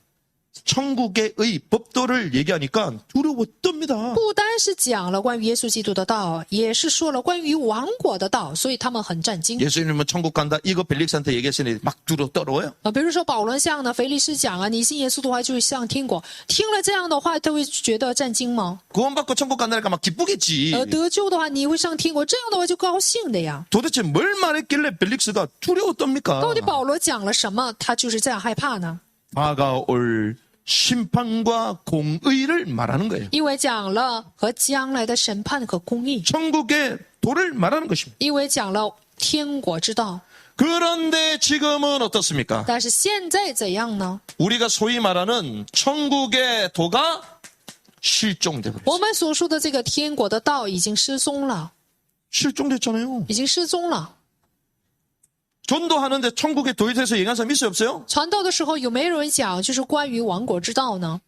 천국의 법도를 얘기하니까 두려웠답니다. 不单是讲了关于耶稣基督的道，也是说了关于王国的道，所以他们很震惊。 예수님은 천국 간다 이거 벨릭스한테 얘기했으니 막 떨어요. 比如说保罗向呢腓力斯讲啊，你信耶稣的话就向天国，听了这样的话，他会觉得震惊吗？ 구원받고 천국 간다니까 막 기쁘겠지. 得救的话，你会上天国，这样的话就高兴的呀。 도대체 뭘 말했길래 벨릭스가 두려웠답니까? 到底保罗讲了什么，他就是这样害怕呢？ 다가올 심판과 공의를 말하는 거예요. 因为讲了和将来的审判和公义， 천국의 도를 말하는 것입니다. 因为讲了天国之道。 그런데 지금은 어떻습니까? 但是现在怎样呢？ 우리가 소위 말하는 천국의 도가 실종되고 我们所说的这个天国的道已经失踪了， 실종됐잖아요. 已经失踪了。 전도하는데 천국의 도에 대해서 얘기한 사람 있어요, 없어요? 传道的时候有没有人讲就是关于王国之道呢？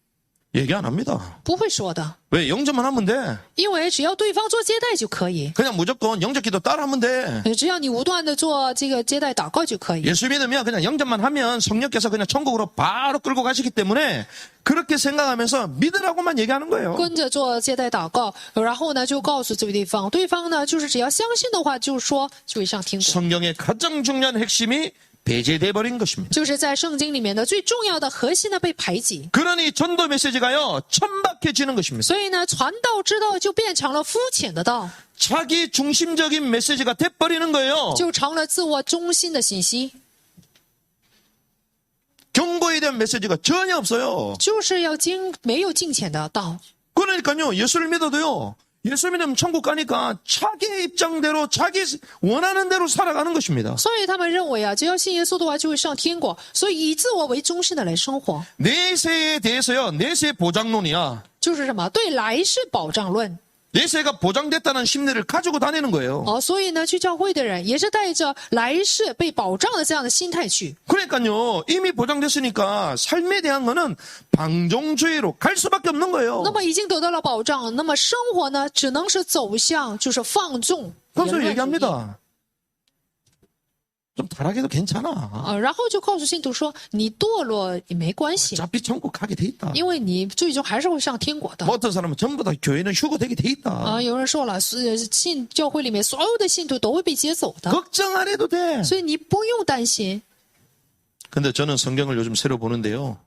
얘기 안 합니다. 不会说的， 왜? 영접만 하면 돼. 因为只要对方做接待就可以， 그냥 무조건 영접기도 따라하면 돼. 只要你无断的做这个接待祷告就可以。 예수 믿으면 그냥 영접만 하면 성령께서 그냥 천국으로 바로 끌고 가시기 때문에 그렇게 생각하면서 믿으라고만 얘기하는 거예요. 跟着做接待祷告，然后呢就告诉这位对方，对方呢就是只要相信的话，就说就会上天国。 성경의 가장 중요한 핵심이 배제돼 버린 것입니다. 就是在圣经里面的最重要的核心呢被排挤， 그러니 전도 메시지가요 천박해지는 것입니다. 所以呢传道之道就变成了肤浅的道， 자기 중심적인 메시지가 돼버리는 거예요. 就成了自我中心的信息， 경고에 대한 메시지가 전혀 없어요. 就是要没有敬虔的道。 그러니까요 예수를 믿어도요. 예수 믿으면 천국 가니까 자기 입장대로 자기 원하는 대로 살아가는 것입니다. 所以他们认为啊，只要信耶稣的话就会上天国，所以以自我为中心的来生活， 내세에 대해서요. 내세 보장론이야. 就是什么对来世保障论。 내세가 보장됐다는 심리를 가지고 다니는 거예요. 所以呢，去教会的人也是带着来世被保障的这样的心态去。 그러니까요. 이미 보장됐으니까 삶에 대한 거는 방종주의로 갈 수밖에 없는 那 거예요. 么已经得到了保障，那么生活呢，只能是走向就是放纵。 그래서 言论主义 얘기합니다. 좀 타락해도 괜찮아. 然后就告诉信徒说，你堕落也没关系， 어차피 천국 가게 돼 있다. 因为你最终还是会上天国的。 뭐 어떤 사람은 전부 다 교회는 휴거되게 돼 있다. 有人说了，信教会里面所有的信徒都会被接走的， 걱정 안 해도 돼. 所以你不用担心。 근데 저는 성경을 요즘 새로 보는데요.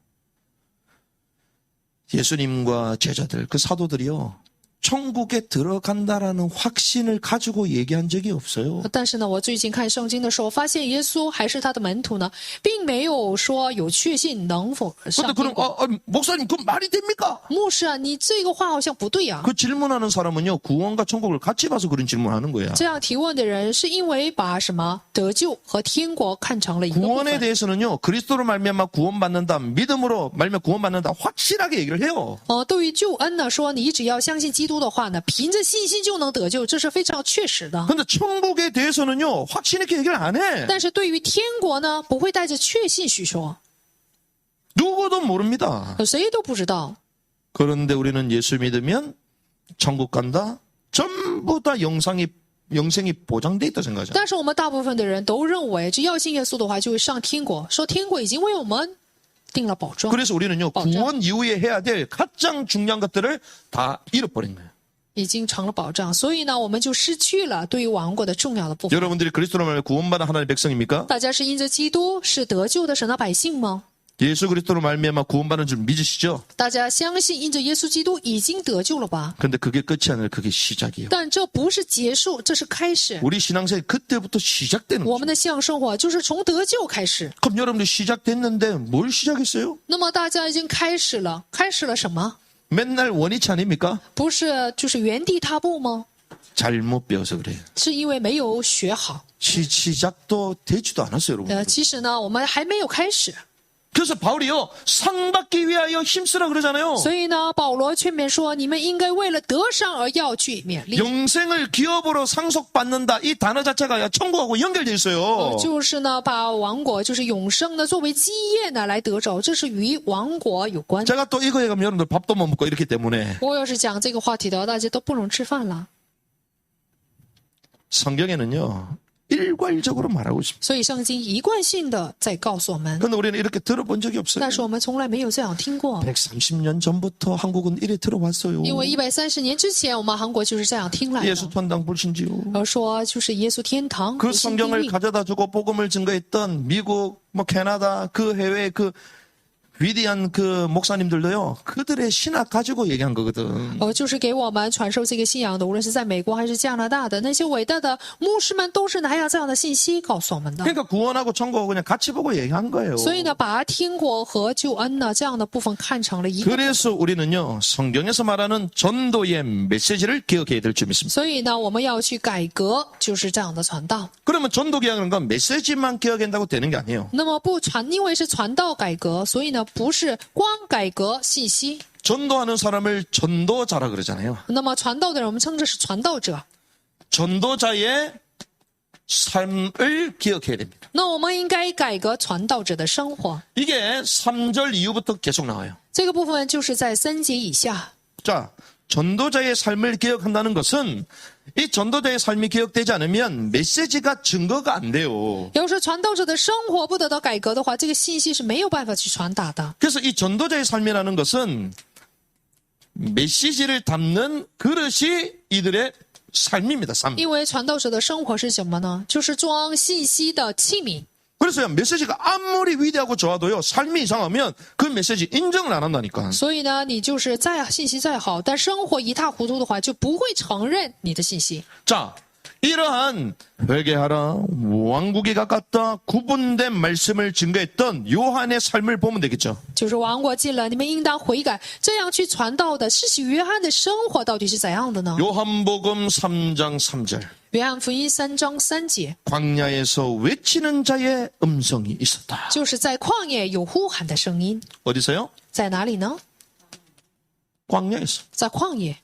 예수님과 제자들, 그 사도들이요. 천국에 들어간다라는 확신을 가지고 얘기한 적이 없어요. 但是呢，我最近看圣经的时候，发现耶稣还是他的门徒呢，并没有说有确信能否 근데 上天 그럼 国。 목사님 그 말이 됩니까? 牧师啊，你这个话好像不对啊。 그 질문하는 사람은요. 구원과 천국을 같이 봐서 그런 질문하는 거야. 这样提问的人是因为把什么得救和天国看成了一个部 구원에 分。 대해서는요. 그리스도로 말미암아 구원받는다. 믿음으로 말미암아 구원받는다. 확실하게 얘기를 해요. 对于救恩呢，说你只要相信基督的话呢，凭着信心就能得救，这是非常确实的。 근데 천국에 대해서는요. 확신 있게 얘기를 안 해. 但是对于天国呢，不会带着确信去说， 누구도 모릅니다. 谁都不知道。 그런데 우리는 예수 믿으면 천국 간다. 전부 다 영생이 보장돼 있다 생각하죠. 但是我们大部分的人都认为，只要信耶稣的话，就会上天国，说天国已经为我们定了保障， 그래서 우리는요. 구원 이후에 해야 될 가장 중요한 것들을 다 잃어버린 거예요. 已经成了保障，所以呢，我们就失去了对于王国的重要的部分。 여러분들이 그리스도로 말미암아 구원받은 하나님의 백성입니까? 大家是因着基督是得救的神的百姓吗？ 예수 그리스도로 말미암아 구원받은 줄 믿으시죠? 大家相信因着耶稣基督已经得救了吧？ 근데 그게 끝이 아니라 그게 시작이에요. 但这不是结束，这是开始。 우리 신앙생활 그때부터 시작되는 我 거죠. 们的信仰生活就是从得救开始。 그럼 여러분들 시작됐는데 뭘 시작했어요? 那么大家已经开始了，开始了什么？ 맨날 원위치 아닙니까? 不是就是原地踏步吗？ 잘못 배워서 그래요. 是因为没有学好。 시작도 되지도 않았어요, 여러분. 其实呢，我们还没有开始。 그래서 바울이요, 상 받기 위하여 힘쓰라 그러잖아요. 所以呢，保罗劝勉说，你们应该为了得伤而要去勉励。 영생을 기업으로 상속받는다. 이 단어 자체가 천국하고 연결돼 있어요. 就是呢，把王国就是永生呢作为基业呢来得着，这是与王国有关。 제가 또 이거에 가면 여러분들 밥도 못 먹고 이렇기 때문에 我要是讲这个话题的话，大家都不能吃饭了。 성경에는요, 일괄적으로 말하고 있습니다. 所以圣经一贯性的在告诉我们， 그런데 우리는 이렇게 들어본 적이 없어요. 但是我们从来没有这样听过。 130년 전부터 한국은 이래 들어왔어요. 因为130年之前，我们韩国就是这样听来的， 예수 천당 불신지요. 而说就是耶稣天堂 그 不信地 성경을 狱。 가져다 주고 복음을 증거했던 미국, 캐나다, 그 해외 그 위대한 그 목사님들도요, 그들의 신학 가지고 얘기한 거거든. 就是给我们传授这个信仰的，无论是在美国还是加拿大的那些伟大的牧师们，都是拿下这样的信息告诉我们的。 그러니까 구원하고 천국 그냥 같이 보고 얘기한 거예요. 所以呢，把天国和救恩呢这样的部分看成了一个。 그래서 우리는요, 성경에서 말하는 전도의 메시지를 기억해야 될 줄 믿습니다. 所以呢，我们要去改革，就是这样的传道。 그러면 전도 기억하는 건 메시지만 기억한다고 되는 게 아니에요. 那么不传，因为是传道改革，所以呢不是光改革信息。 전도하는 사람을 전도자라 그러잖아요. 那么传道的人，我们称之是传道者。 전도자의 삶을 기억해야 됩니다. 那我们应该改革传道者的生活。 이게 3절 이후부터 계속 나와요. 这个部分就是在3节以下。 자, 전도자의 삶을 기억한다는 것은 이 전도자의 삶이 기억되지 않으면 메시지가 증거가 안 돼요. 要是传道者的生活不得到改革的话，这个信息是没有办法去传达的。 그래서 이 전도자의 삶이라는 것은 메시지를 담는 그릇이 이들의 삶입니다. 삶. 因为传道者的生活是什么呢？就是装信息的器皿。 그래서요, 메시지가 아무리 위대하고 좋아도요, 삶이 이상하면 그 메시지 인정을 안 한다니까. 所以呢，你就是信息再好，但生活一塌糊涂的话，就不会承认你的信息。 자, 이러한 회개하라, 왕국이 가깝다, 구분된 말씀을 증거했던 요한의 삶을 보면 되겠죠. 就是王国近了，你们应当悔改。这样去传道的施洗约翰的生活到底是怎样的呢？ 요한복음 3장 3절. 约翰福音3章3节， 광야에서 외치는 자의 음성이 있었다. 就是在旷野有呼喊的声音， 어디서요? 在哪里呢？ 광야에서. 在旷野，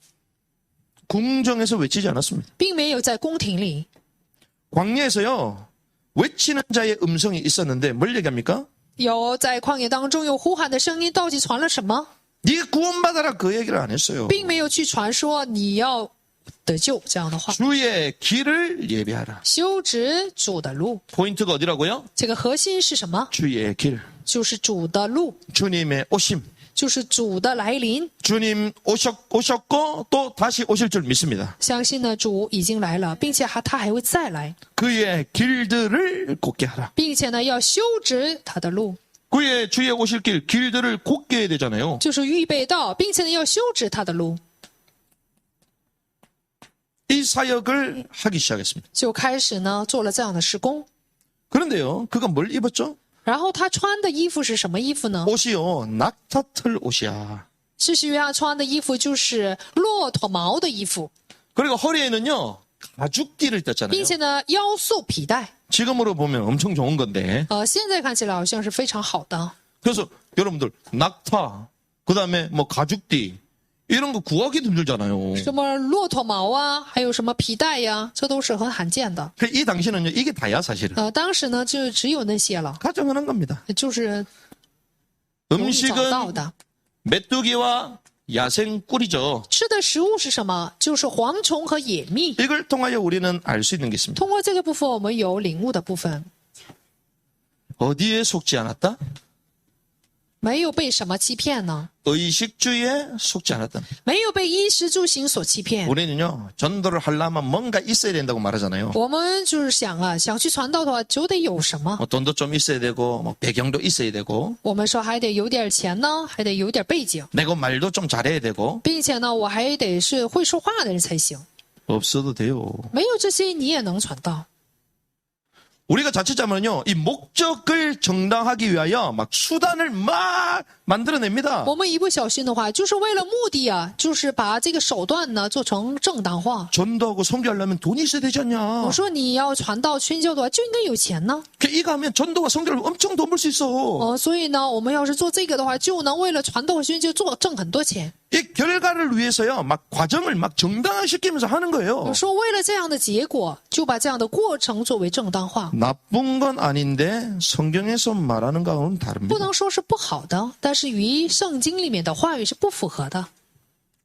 궁정에서 외치지 않았습니다. 并没有在宫廷里。 광야에서요, 외치는 자의 음성이 있었는데 뭘 얘기합니까? 有在旷野当中有呼喊的声音，到底传了什么？ 네가 구원받아라 그 얘기를 안 했어요. 并没有去传说你要得救这样的话。 주의 길을 예배하라. 修直主的路， 포인트가 어디라고요? 这个核心是什么？ 주의 길. 就是主的路， 주님의 오심. 就是主的来临。 주님 오셨고 또 다시 오실 줄 믿습니다. 相信呢，主已经来了，并且他还会再来， 그의 길들을 곧게 하라. 并且呢要修直他的路， 그의 주의 오실 길들을 곧게 해야 되잖아요. 就是预备道，并且呢要修直他的路， 이 사역을 하기 시작했습니다. 就开始呢做了这样的施工。 그런데요, 그가 뭘 입었죠? 然后他穿的衣服是什么衣服呢？ 옷이요, 낙타털 옷이야. 施洗约翰穿的衣服就是骆驼毛的衣服， 그리고 허리에는요, 가죽띠를 떴잖아요. 并且呢腰束皮带。 지금으로 보면 엄청 좋은 건데. 现在看起来好像是非常好的。 그래서 여러분들 낙타, 그 다음에 뭐 가죽띠 이런 거 구하기도 힘들잖아요. 什么骆驼毛啊，还有什么皮带呀，这都是很罕见的。 이 당시는요, 이게 다야 사실은. 当时呢就只有那些了， 가정하는 겁니다. 就是容易找到 음식은 的。 메뚜기와 야생 꿀이죠. 吃的食物是什么？就是蝗虫和野蜜。 이걸 통하여 우리는 알 수 있는 게 있습니다. 通过这个部分，我们有领悟的部分， 어디에 속지 않았다? 没有被什么欺骗呢？ 의식주의에 속지 않았다. 没有被衣食住行所欺骗。 우리는요, 전도를 하려면 뭔가 있어야 된다고 말하잖아요. 我们就是想啊，想去传道的话，就得有什么？ 뭐 돈도 좀 있어야 되고, 뭐 배경도 있어야 되고, 我们说还得有点钱呢，还得有点背景， 내가 말도 좀 잘해야 되고, 并且呢，我还得是会说话的人才行。 없어도 돼요. 没有这些，你也能传道。 우리가 자칫하면요, 이 목적을 정당하기 위하여 막 수단을 막 만들어냅니다. 我们一不小心的话，就是为了目的啊，就是把这个手段呢做成正当化。 전도하고 선교하려면 돈이 있어야 되지 않냐. 我说你要传道宣教的话，就应该有钱呢。 이거 하면 전도와 선교를 엄청 돈 벌 수 있어. 所以呢，我们要是做这个的话，就能为了传道和宣教挣很多钱。 이 결과를 위해서요, 막 과정을 막 정당화시키면서 하는 거예요. 我说为了这样的结果，就把这样的过程作为正当化， 나쁜 건 아닌데 성경에서 말하는 거하고는 不 다릅니다. 能说是不好的，但是与圣经里面的话语是不符合的。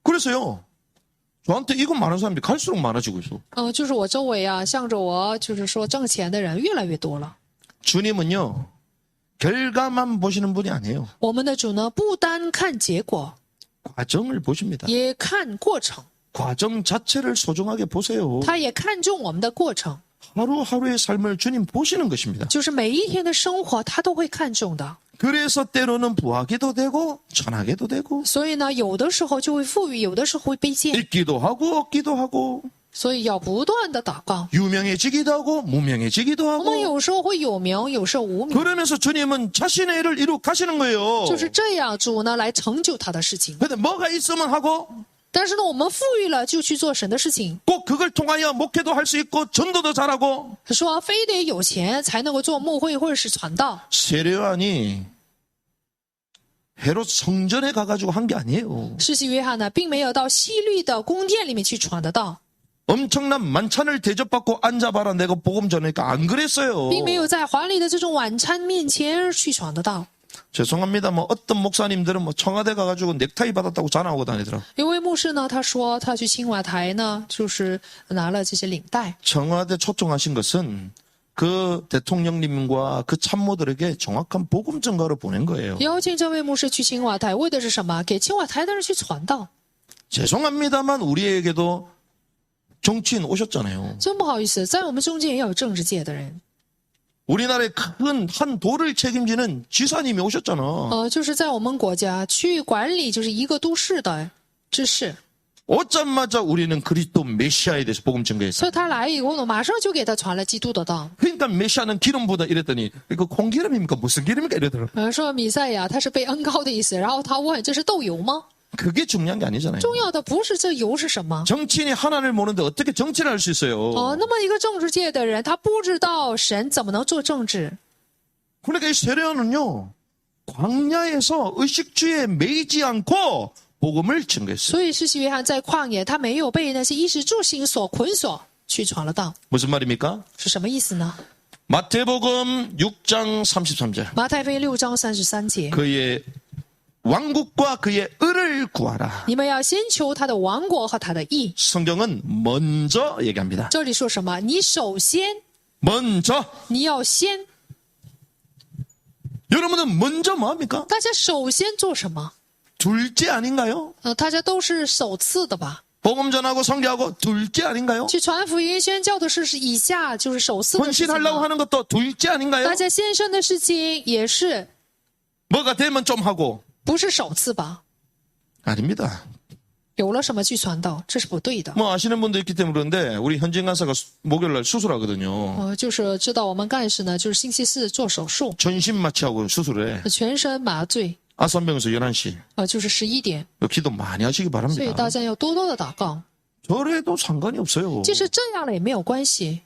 그래서요, 저한테 이거 많은 사람이 갈수록 많아지고 있어. 就是我周围啊，向着我就是说挣钱的人越来越多了。 주님은요, 결과만 보시는 분이 아니에요. 我们的主呢，不单看结果， 과정을 보십니다. 也看过程， 과정 자체를 소중하게 보세요. 他也看重我们的过程， 하루하루의 삶을 주님 보시는 것입니다. 就是每一天的生活，他都会看重的。 그래서 때로는 부하게도 되고 천하게도 되고 所以呢，有的时候就会富裕，有的时候会卑贱， 있기도 하고 없기도 하고 所以要不断的祷告。 유명해지기도 하고 무명해지기도 我们 하고 有时候会有名，有时候无名， 그러면서 주님은 자신의 일을 이룩 가시는 거예요. 就是这样，主呢来成就他的事情。 근데 뭐가 있으면 하고 但是呢，我们富裕了就去做神的事情， 꼭 그걸 통하여 목회도 할 수 있고 전도도 잘하고 说非得有钱才能够做牧会或者是传道。 세례요한이 헤롯 성전에 가가지고 한 게 아니에요. 施洗约翰呢，并没有到希律的宫殿里面去传的道， 엄청난 만찬을 대접받고 앉아봐라 내가 복음 전하니까 안 그랬어요. 并没有在华丽的这种晚餐面前去传的道。 죄송합니다. 뭐 어떤 목사님들은 뭐 청와대 가가지고 넥타이 받았다고 자랑하고 다니더라. 有位牧师呢，他说他去青瓦台呢，就是拿了这些领带。 청와대 초청하신 것은 그 대통령님과 그 참모들에게 정확한 복음 전가를 보낸 거예요. 邀请这位牧师去青瓦台，为的是什么？给青瓦台的人去传道。 죄송합니다만 우리에게도 정치인 오셨잖아요. 真不好意思，在我们中间也有政治界的人。 우리나라의 큰 한 도를 책임지는 지사님이 오셨잖아. 就是在我们国家去管理就是一个都市的知识， 오자마자 우리는 그리스도 메시아에 대해서 복음 전가했어요. 所以他来以后呢，马上就给他传了基督的道。 그러니까 메시아는 기름보다 이랬더니 이거 콩기름입니까? 무슨 기름입니까? 이러더라고요. 说弥赛亚他是被恩高的意思，然后他问这是豆油吗？ 그게 중요한 게 아니잖아요. 重要的不是这油是什么。 정치인이 하나님을 모르는데 어떻게 정치를 할 수 있어요? 那么一个政治界的人，他不知道神怎么能做政治？ 그러니까 이 세례요한은요, 광야에서 의식주의에 매이지 않고 복음을 증거했어요. 所以施洗约翰在旷野，他没有被那些衣食住行所捆锁，去传了道， 무슨 말입니까? 是什么意思呢？ 마태복음 6장 33절. 马太福音6章33节， 그의 왕국과 그의 의를 구하라. 你们要先求他的王国和他的义。 성경은 먼저 얘기합니다. 这里说什么？你首先， 먼저. 你要先， 여러분은 먼저 뭐합니까? 大家首先做什么？ 둘째 아닌가요? 大家都是首次的吧？ 복음 전하고 선교하고 둘째 아닌가요? 去传福音、宣教的事是以下就是首次的事情 헌신하려고 吗？ 하는 것도 둘째 아닌가요? 大家献身的事情也是 뭐가 되면 좀 하고. 不是首次吧？ 아닙니다. 有了什么去传道，这是不对的。 뭐 아시는 분도 있기 때문에 그런데 우리 현진 간사가 목요일날 수술하거든요. 就是知道我们干事呢，就是星期四做手术， 전신 마취하고 수술해. 全身麻醉， 아산병원에서 11시. 就是11点， 기도 많이 하시기 所以 바랍니다. 大家要多多的祷告。 저래도 상관이 없어요. 即使这样了也没有关系。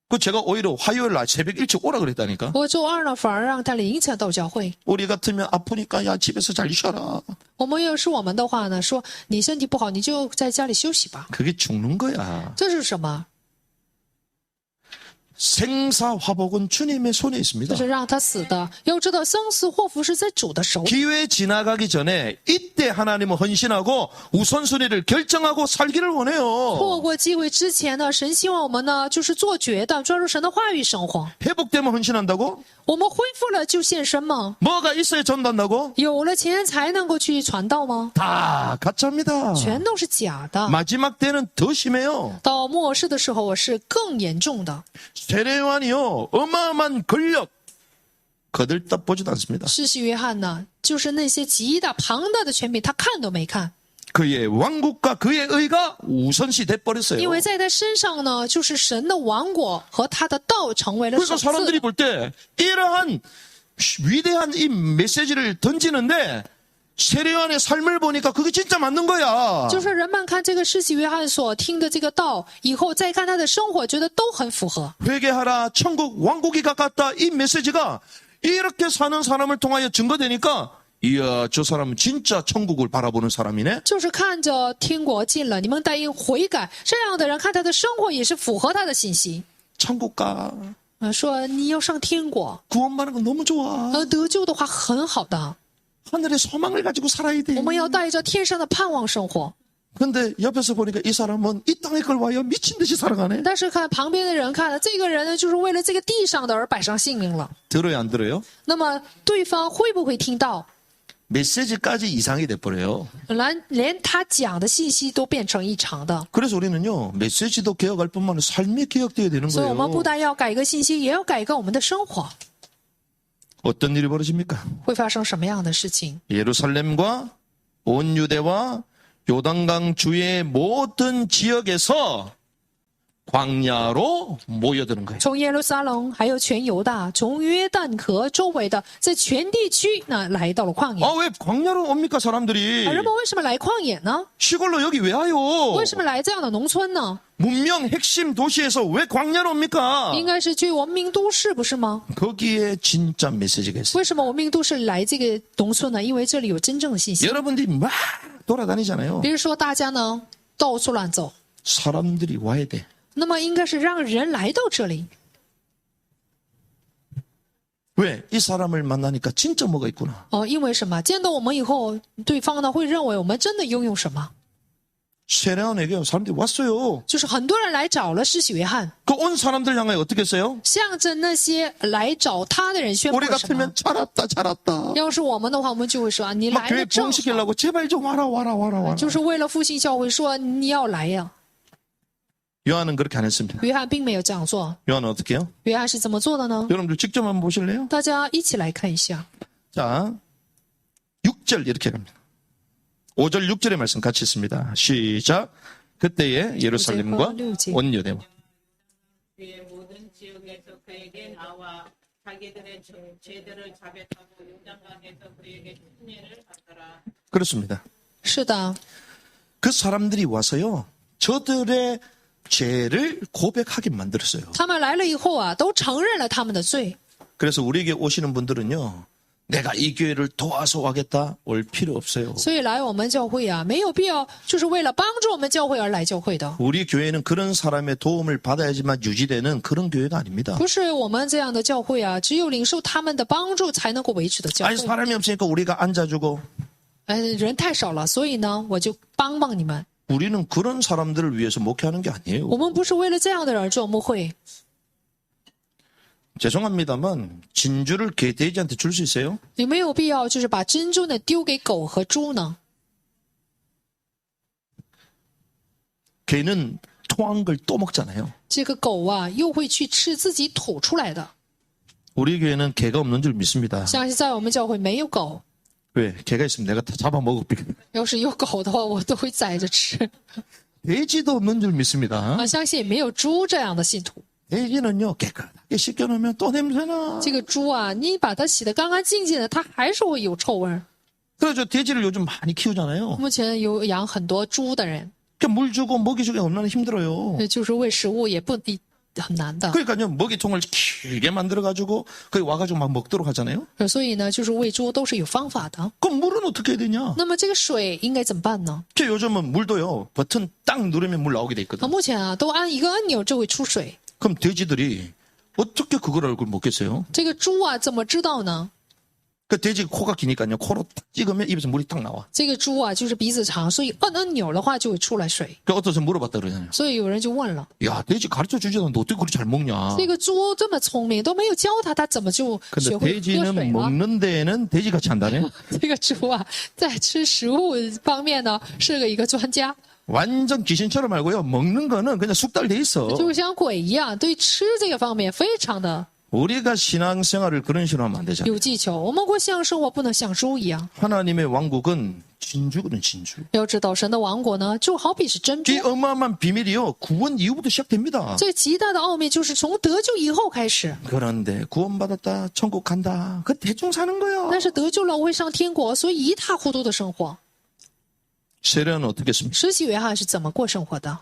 그 제가 오히려 화요일날 새벽 일찍 오라 그랬다니까. 我周二呢，反而让他影响到教会。 우리 같으면 아프니까 야 집에서 잘 쉬어라. 我们要是我们的话呢，说你身体不好，你就在家里休息吧。 그게 죽는 거야. 这是什么？ 생사화복은 주님의 손에 这 있습니다. 是让他死的。要知道生死祸福是在主的手。 기회 지나가기 전에 이때 하나님은 헌신하고 우선순위를 결정하고 살기를 错 원해요. 过机会之前呢，神希望我们呢，就是做决断，专注神的话语生活。 회복되면 헌신한다고? 我们恢复了就献身吗？ 뭐가 있어야 전도한다고? 有了钱才能够去传道吗？ 다 가짜입니다. 全都是假的。 마지막 때는 더 심해요. 到末世的时候，我是更严重的。 세례요한이요 어마어마한 권력 거들떠 보지도 않습니다. 施洗约翰呢，就是那些极大庞大的权柄，他看都没看， 그의 왕국과 그의 의가 우선시 돼버렸어요. 因为在他身上呢，就是神的王国和他的道成为了 그러니까 首 사람들이 次。 볼 때 이러한 위대한 이 메시지를 던지는데 세례요한의 삶을 보니까 그게 진짜 맞는 거야. 就是人们看这个施洗约翰所听的这个道，以后再看他的生活，觉得都很符合。 회개하라 천국 왕국이 가깝다 이 메시지가 이렇게 사는 사람을 통하여 증거되니까 이야 저 사람은 진짜 천국을 바라보는 사람이네. 就是看着天国近了，你们答应悔改，这样的人看他的生活也是符合他的信息。 천국 가 说你要上天国， 구원받는 건 너무 좋아. 得救的话很好的。 하늘의 소망을 가지고 살아야 돼. 我们要带着天上的盼望生活。 근데 옆에서 보니까 이 사람은 이 땅의 걸 와요 미친 듯이 살아가네. 但是看旁边的人看了，这个人呢，就是为了这个地上的而摆上性命了。 들어요 안 들어요? 那么对方会不会听到？ 메시지까지 이상이 돼버려요. 连他讲的信息都变成异常的。 그래서 우리는요 메시지도 개혁할 뿐만 아니라 삶이 개혁돼야 되는 所以我们不 거예요. 但要改革信息，也要改革我们的生活。 어떤 일이 벌어집니까? 会发生什么样的事情？ 예루살렘과 온 유대와 요단강 주의 모든 지역에서 광야로 모여드는 거예요. 从耶路撒冷，还有全犹大，从约旦河周围的，在全地区呢，来到了旷野。 왜 광야로 옵니까 사람들이? 人们为什么来旷野呢？ 시골로 여기 왜 와요? 为什么来这样的农村呢？ 문명 핵심 도시에서 왜 광야로 옵니까? 应该是去文明都市，不是吗？ 거기에 진짜 메시지가 있어요. 为什么文明都市来这个农村呢？因为这里有真正的信息。 여러분들이 막 돌아다니잖아요. 比如说，大家呢到处乱走， 사람들이 와야 돼. 那么应该是让人来到这里。 왜? 이 사람을 만나니까 진짜 뭐가 있구나. 因为什么？见到我们以后，对方呢会认为我们真的拥有什么？ 세례원에게 사람들이 왔어요. 就是很多人来找了施洗约翰， 그 온 사람들 향하여 어떻게 했어요? 向着那些来找他的人宣布 우리 了什么？ 같으면 잘왔다 잘왔다. 要是我们的话，我们就会说啊，你 막 来 교회 了正好， 부흥시키려고 제발 좀 와라. 就是为了复兴教会，说你要来呀。 요한은 그렇게 안 했습니다. 约翰并没有这样做， 요한은 어떻게 해요? 约翰是怎么做的呢？ 여러분들 직접 한번 보실래요? 大家一起来看一下。 자, 6절 이렇게 갑니다. 5절 6절의 말씀 같이 있습니다. 시작. 그때에 예루살렘과 온 유대와 그의 모든 지역에서 그에게 나와 자기들의 죄들을 자백하고 요단강에서 그에게 순례를 받더라. 그렇습니다. 是的， 그 사람들이 와서요. 저들의 죄를 고백하게 만들었어요. 他们来了以后啊，都承认了他们的罪。 그래서 우리에게 오시는 분들은요. 내가 이 교회를 도와서 와겠다 올 필요 없어요. 所以来我们教会啊，没有必要就是为了帮助我们教会而来教会的， 우리 교회는 그런 사람의 도움을 받아야지만 유지되는 그런 교회가 아닙니다. 不是我们这样的教会啊，只有领受他们的帮助才能够维持的教 아니 会。 사람이 없으니까 우리가 앉아주고 人太少了，所以呢，我就帮帮你们。 우리는 그런 사람들을 위해서 목회하는 게 아니에요. 我们不是为了这样的人做牧会。 죄송합니다만 진주를 개돼지한테 줄 수 있어요? 有没有必要就是把珍珠呢丢给狗和猪呢？ 개는 토한 걸 또 먹잖아요. 这个狗啊，又会去吃自己吐出来的。 우리 교회는 개가 없는 줄 믿습니다. 相信在我们教会没有狗， 왜? 개가 있으면 내가 다 잡아먹을게. 要是有狗的话，我都会宰着吃。 돼지도 없는 줄 믿습니다. 相信也没有猪这样的信徒。 돼지는요 깨끗하게 씻겨놓으면 또 냄새나. 这个猪啊，你把它洗得干干净净的，它还是会有臭味儿。 그래서 돼지를 요즘 많이 키우잖아요. 目前有养很多猪的人， 그러니까 물 주고 먹이 주기 얼마나 힘들어요. 就是喂食物也不很难的。 그러니까요 먹이통을 길게 만들어가지고 거기 와가지고 막 먹도록 하잖아요. 所以呢，就是喂猪都是有方法的。 그럼 물은 어떻게 해야 되냐? 那么这个水应该怎么办呢？ 요즘은 물도요 버튼 딱 누르면 물 나오게 돼 있거든. 目前啊，都按一个按钮就会出水。 그럼 돼지들이 어떻게 그걸 알고 먹겠어요? 这个猪啊，怎么知道呢？ 그 돼지 코가 기니까요 코로 딱 찍으면 입에서 물이 딱 나와. 这个猪啊，就是鼻子长，所以按钮的话就会出来水。 그 어떤 사람 물어봤다 그러잖아요. 所以有人就问了： 야 돼지 가르쳐 주지도 않는데 어떻게 그렇게 잘 먹냐? 这个猪这么聪明，都没有教它，它怎么就 근데 学会喝水 돼지는 了？ 먹는 데에는 돼지같이 한다네. 这个猪啊，在吃食物方面呢，是个一个专家， 완전 귀신처럼 알고요. 먹는 거는 그냥 숙달돼 있어. 就像鬼一样，对吃这个方面非常的 우리가 신앙생활을 그런 식으로 하면 안 되잖아요. 有技巧。我们过信仰生活不能像猪一样。 하나님의 왕국은 진주거든 진주. 要知道，神的王国呢，就好比是珍珠 이 。 어마어마한 비밀이요. 구원 이후부터 시작됩니다. 这极大的奥秘就是从得救以后开始。 그런데 구원받았다 천국 간다. 그 대충 사는 거야. 但是得救了，我会上天国，所以一塌糊涂的生活。 세례는 어떻게 했습니까? 施洗约翰是怎么过生活的？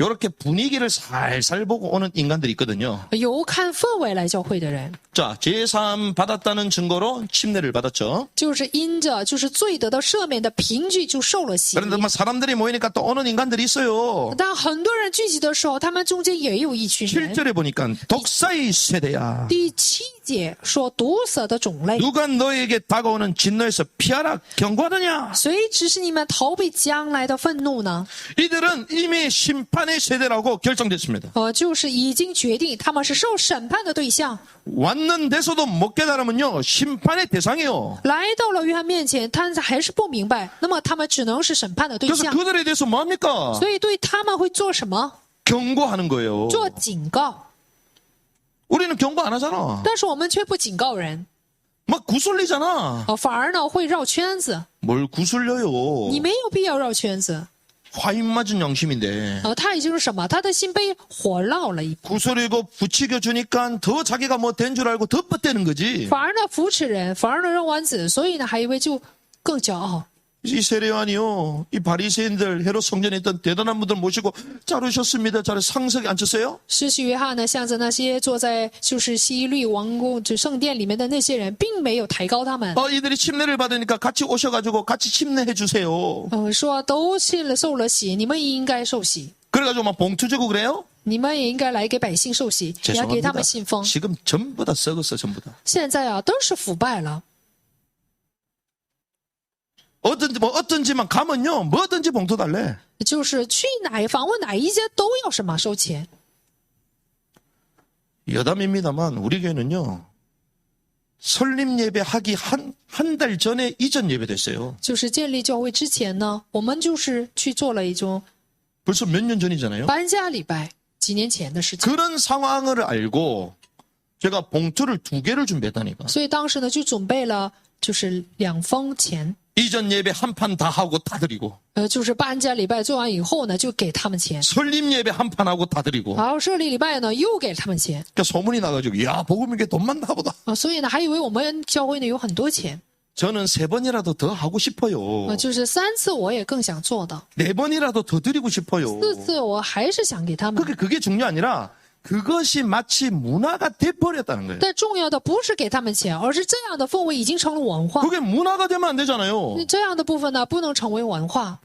이렇게 분위기를 살살 보고 오는 인간들이 있거든요. 有看氛围来教会的人， 자, 제사함 받았다는 증거로 침례를 받았죠. 就是因着就是罪得到赦免的凭据就受了洗。 그런데 막 사람들이 모이니까 또 오는 인간들이 있어요. 当很多人聚集的时候，他们中间也有一群人。 7절에 보니까 독사의 세대야. 第7节说毒蛇的种类， 누가 너에게 다가오는 진노에서 피하라 경고하느냐? 谁指使你们逃避将来的愤怒呢？ 이들은 이미 심판의 세대라고 결정됐습니다. 就是已经决定他们是受审判的对象。 왔는데서도 못 깨달으면요 심판의 대상이요. 来到了约翰面前，他还是不明白，那么他们只能是审判的对 그래서 象。 그들에 대해서 뭐합니까? 所以对他们会做什么？ 경고하는 거예요. 做警告。 우리는 경고 안 하잖아. 但是我们却不警告人， 막 구슬리잖아. 反而呢会绕圈子。 뭘 구슬려요? 你没有必要绕圈子。 화인 맞은 양심인데 他已经是什么？他的心被火烙了一把， 구슬이고 부추겨 주니까 더 자기가 뭐 된 줄 알고 더 뻗대는 거지. 反而呢扶持人，反而呢绕弯子，所以呢还以为就更骄傲。 이 세례요한이요, 이 바리새인들 헤롯 성전에 있던 대단한 분들 모시고 자르셨습니다. 자르 상석에 앉혔어요. 施洗约翰呢，向着那些坐在就是希律王宫就圣殿里面的那些人，并没有抬高他们。 이들이 침례를 받으니까 같이 오셔가지고 같이 침례해 주세요. 说都信了受了洗，你们也应该受洗， 그래가지고 막 봉투 주고 그래요? 你们也应该来给百姓受洗，也要给他 죄송합니다. 们信封。 지금 전부 다 썩었어, 전부 다. 现在啊，都是腐败了。 어떤지만 가면요, 뭐든지 봉투 달래. 就是去访问哪一家都要什么收钱。 여담입니다만 우리 교회는요, 설립 예배 하기 한 달 전에 이전 예배 됐어요. 就是建立教会之前呢，我们就是去做了一种 벌써 몇 년 전이잖아요. 搬家礼拜，几年前的事情。 그런 상황을 알고 제가 봉투를 2개를 준비했다니까. 所以当时呢，就准备了就是2封钱， 이전 예배 한 판 다 하고 다 드리고, 就是搬家礼拜做完以后呢，就给他们钱。 설립 예배 한 판 하고 다 드리고. 然后设立礼拜呢，又给他们钱 그러니까 소문이 나가지고, 야, 복음이게 돈 많나 보다. 所以呢，还以为我们教会呢有很多钱。 저는 3번이라도 더 하고 싶어요. 就是3次我也更想做的， 4번이라도 더 드리고 싶어요. 4次我还是想给他们。 그게 중요 아니라 그것이 마치 문화가 돼버렸다는 거예요. 但重要的不是给他们钱，而是这样的氛围已经成了文化。 그게 문화가 되면 안 되잖아요. 这样的部分呢，不能成为文化。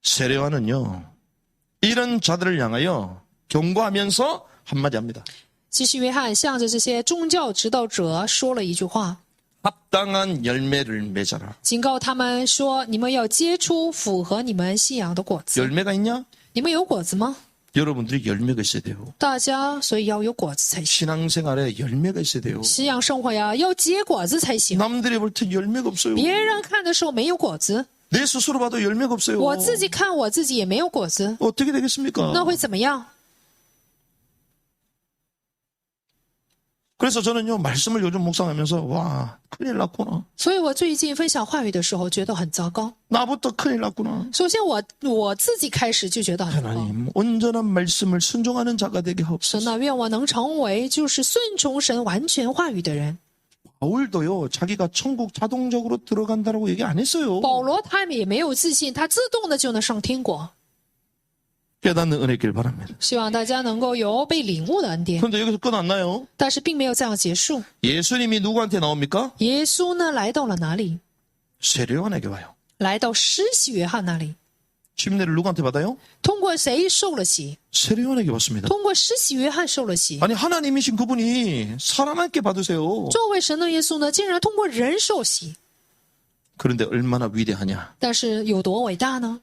세례요한은요, 이런 자들을 향하여 경고하면서 한마디 합니다. 其实约翰向着这些宗教指导者说了一句话， 합당한 열매를 맺어라. 警告他们说：“你们要结出符合你们信仰的果子。 열매가 있냐? 你们有果子吗？ 여러분들이 열매가 있어야 돼요. 大家所以要有果子才行。 신앙생활에 열매가 있어야 돼요. 信仰生活呀，要结果子才行。 남들이 볼 때 열매가 없어요. 别人看的时候没有果子， 내 스스로 봐도 열매가 없어요. 我自己看我自己也没有果子， 어떻게 되겠습니까? 那会怎么样？ 그래서 저는요, 말씀을 요즘 묵상하면서, 와, 큰일 났구나. 所以我最近分享话语的时候觉得很糟糕。 나부터 큰일 났구나. 首先我自己开始就觉得很糟糕。 하나님, 온전한 말씀을 순종하는 자가 되게 神 하옵소서. 呐，愿我能成为就是顺从神完全话语的人。 바울도요, 자기가 천국 자동적으로 들어간다라고 얘기 안 했어요. 保罗他们也没有自信，他自动的就能上天国。 깨닫는 은혜 있길 바랍니다. 希望大家能够有被领悟的恩典， 그런데 여기서 끝 안 나요. 但是并没有这样结束。 예수님이 누구한테 나옵니까? 耶稣呢来到了哪里？ 세례요한에게 와요. 来到施洗约翰那里。 침례를 누구한테 받아요? 通过谁受了洗？ 세례요한에게 받습니다. 通过施洗约翰受了洗。 아니 하나님이신 그분이 사람한테 받으세요. 作为神的耶稣呢，竟然通过人受洗， 그런데 얼마나 위대하냐. 但是有多伟大呢？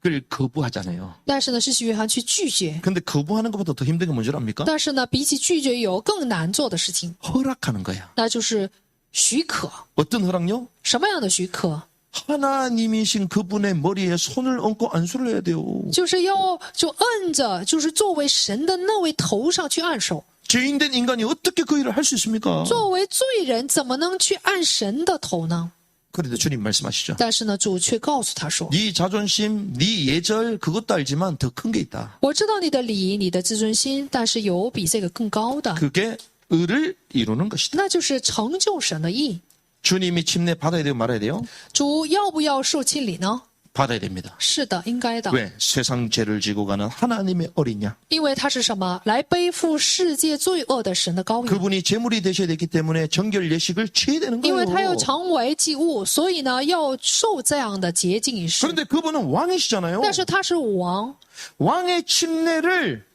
그걸 거부하잖아요. 但是呢，施洗约翰去拒绝。 근데 거부하는 것보다 더 힘든 게 뭔지 압니까? 但是呢，比起拒绝有更难做的事情， 허락하는 거야. 那就是许可。 어떤 허락요? 什么样的许可？ 하나님이신 그분의 머리에 손을 얹고 안수를 해야 돼요. 就是要就摁着，就是作为神的那位头上去按手。 죄인된 인간이 어떻게 그 일을 할 수 있습니까? 作为罪人，怎么能去按神的头呢？ 그런데 주님 말씀하시죠. 但是呢，主却告诉他说 네 자존심, 네 예절 그것도 알지만 더 큰 게 있다. ：“我知道你的礼，你的自尊心，但是有比这个更高的， 그게 의를 이루는 것이다. 那就是成就神的义。 주님이 침례 받아야 돼요, 말아야 돼요? 主要不要受浸礼呢？ 받아야 됩니다. 是的，应该的。 왜? 세상 죄를 지고 가는 하나님의 어린 양. 因为他是什么？来背负世界罪恶的神的羔羊。 그분이 제물이 되셔야 되기 때문에 정결 예식을 취해야 되는 因为他要 거예요. 成为祭物，所以呢，要受这样的洁净仪式。 그런데 그분은 왕이시잖아요. 但是他是王， 왕의 침례를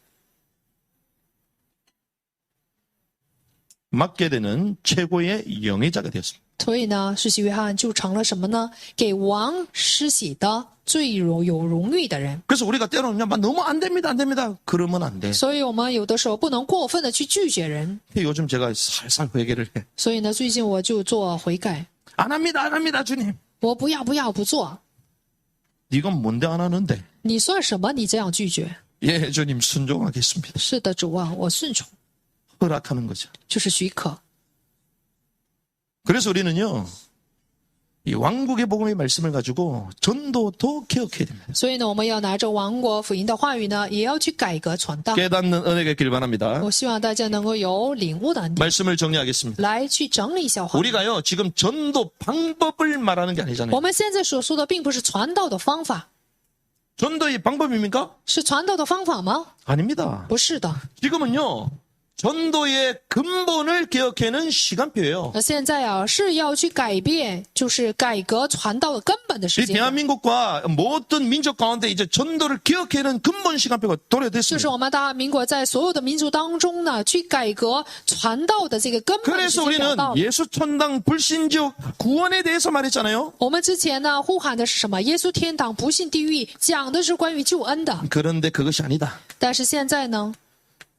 맡게 되는 최고의 영예자가 되었습니다. 所以呢，施洗约翰就成了什么呢？给王施洗的最有荣誉的人。 그래서 우리가 때로는 막 너무 안 됩니다. 그러면 안 돼. 所以我们有的时候不能过分的去拒绝人。 요즘 제가 살살 회개를 해. 所以呢，最近我就做悔改， 안 합니다, 주님. 我不要不做。 네가 뭔데 안 하는데? 你算什么？你这样拒绝？ 예, 주님 순종하겠습니다. 是的，主啊，我顺从， 허락하는 거죠. 就是许可。 그래서 우리는요, 이 왕국의 복음의 말씀을 가지고 전도도 기억해야 됩니다. 所以呢，我们要拿着王国福音的话语呢，也要去改革传道。 깨닫는 은혜가 있길 바랍니다. 我希望大家能够有领悟的恩典， 말씀을 정리하겠습니다. 来去整理一下话语。 우리가요, 지금 전도 방법을 말하는 게 아니잖아요. 我们现在所说的并不是传道的方法， 전도의 방법입니까? 是传道的方法吗？ 아닙니다. 不是的。 지금은요, 전도의 근본을 기억하는 시간표예요. 那现在啊，是要去改变，就是改革传道的根本的 이 时间点， 대한민국과 모든 민족 가운데 이제 전도를 기억하는 근본 시간표가 就是 도래됐습니다. 我们大民国在所有的民族当中呢，去改革传道的这个根本的时 그래서 间表 우리는 到了。 예수 천당 불신지옥 구원에 대해서 말했잖아요. 我们之前呢呼喊的是什么？耶稣天堂，不信地狱，讲的是关于救恩的。 그런데 그것이 아니다. 但是现在呢，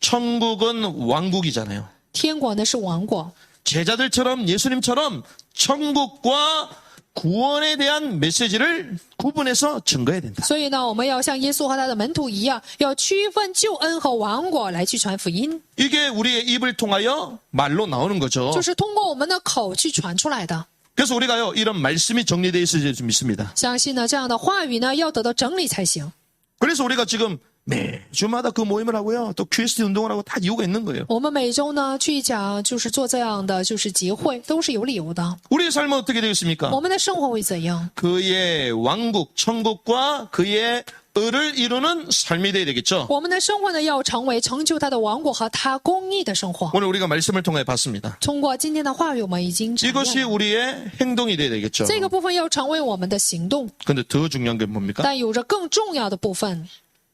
천국은 왕국이잖아요. 天国呢是王国， 제자들처럼 예수님처럼 천국과 구원에 대한 메시지를 구분해서 증거해야 된다. 所以呢，我们要像耶稣和他的门徒一样，要区分救恩和王国来去传福音， 이게 우리의 입을 통하여 말로 나오는 거죠. 就是通过我们的口去传出来的。 그래서 우리가요, 이런 말씀이 정리되어 있을 줄 믿습니다. 相信呢，这样的话语呢要得到整理才行。 그래서 우리가 지금 매주마다 그 모임을 하고요, 또 QST 운동을 하고 다 이유가 있는 거예요. 我们每周呢去讲，就是做这样的就是集会，都是有理由的。 우리의 삶은 어떻게 되겠습니까? 我们的生活会怎样？ 그의 왕국, 천국과 그의 을을 이루는 삶이 되어야 되겠죠. 我们的生活呢要成为成就他的王国和他公义的生活。 오늘 우리가 말씀을 통해 봤습니다. 通过今天的话语，我们已经承认 이것이 了 우리의 행동이 되어야 되겠죠. 这个部分要成为我们的行动， 근데 더 중요한 게 뭡니까? 但有着更重要的部分。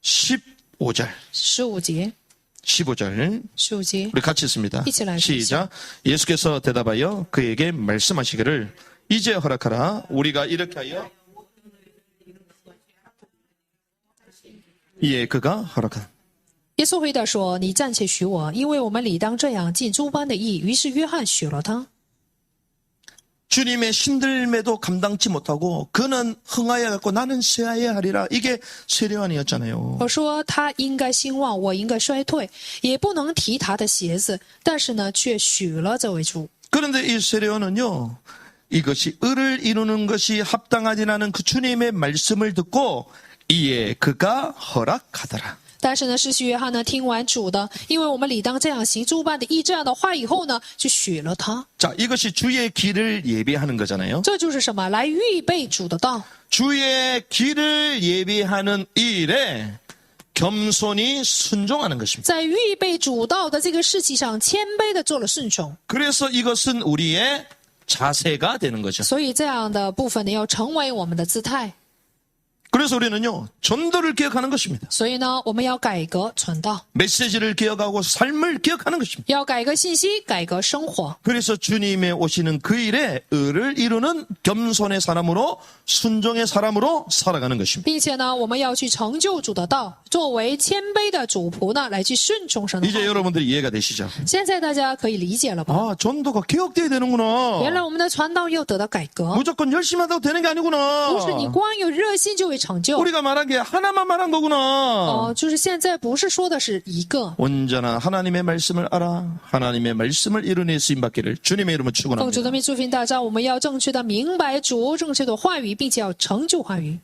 15절. 15节， 15절. 15节， 우리 같이 있습니다. 같이 읽어주세요. 시작. 예수께서 대답하여 그에게 말씀하시기를 이제 허락하라. 우리가 이렇게 하여 예, 그가 허락한. 耶稣回答说：“你暂且许我，因为我们理当这样尽诸般的义。”于是约翰许了他。 주님의 힘들매도 감당치 못하고 그는 흥하여 갖고 나는 쇠하여 하리라. 이게 세례요한이었잖아요. 我说他应该兴旺，我应该衰退，也不能提他的鞋子，但是呢，却许了这位主。 그런데 이 세례요한은요, 이것이 을을 이루는 것이 합당하지라는 그 주님의 말씀을 듣고 이에 그가 허락하더라. 但是呢，施洗约翰呢，听完主的，因为我们理当这样行诸般的义这样的话以后呢，就许了他。 자, 이것이 주의 길을 예비하는 거잖아요. 这就是什么？来预备主的道。 주의 길을 예비하는 이 일에 겸손히 순종하는 것입니다. 在预备主道的这个事情上，谦卑的做了顺从。 그래서 이것은 우리의 자세가 되는 거죠. 所以这样的部分呢，要成为我们的姿态。 그래서 우리는요, 전도를 기억하는 것입니다. 所以呢，我们要改革传道， 메시지를 기억하고 삶을 기억하는 것입니다. 要改革信息，改革生活。 그래서 주님의 오시는 그 일에 을을 이루는 겸손의 사람으로 순종의 사람으로 살아가는 것입니다. 并且呢，我们要去成就主的道，作为谦卑的主仆呢，来去顺从神的话 이제 。 여러분들이 이해가 되시죠? 现在大家可以理解了吧？ 아, 전도가 기억돼야 되는구나. 原来我们的传道要得到改革， 무조건 열심히 한다고 되는 게 아니구나. 不是你光有热心就会成就。 우리가 말한 게 하나만 말한 거구나. 就是现在不是说的是一个。 온전한 하나님의 말씀을 알아 하나님의 말씀을 이루는 쓰임 받기를 주님의 이름으로 奉主 축원합니다. 的名祝福大家，我们要正确的明白主正确的话语，并且要成就话语。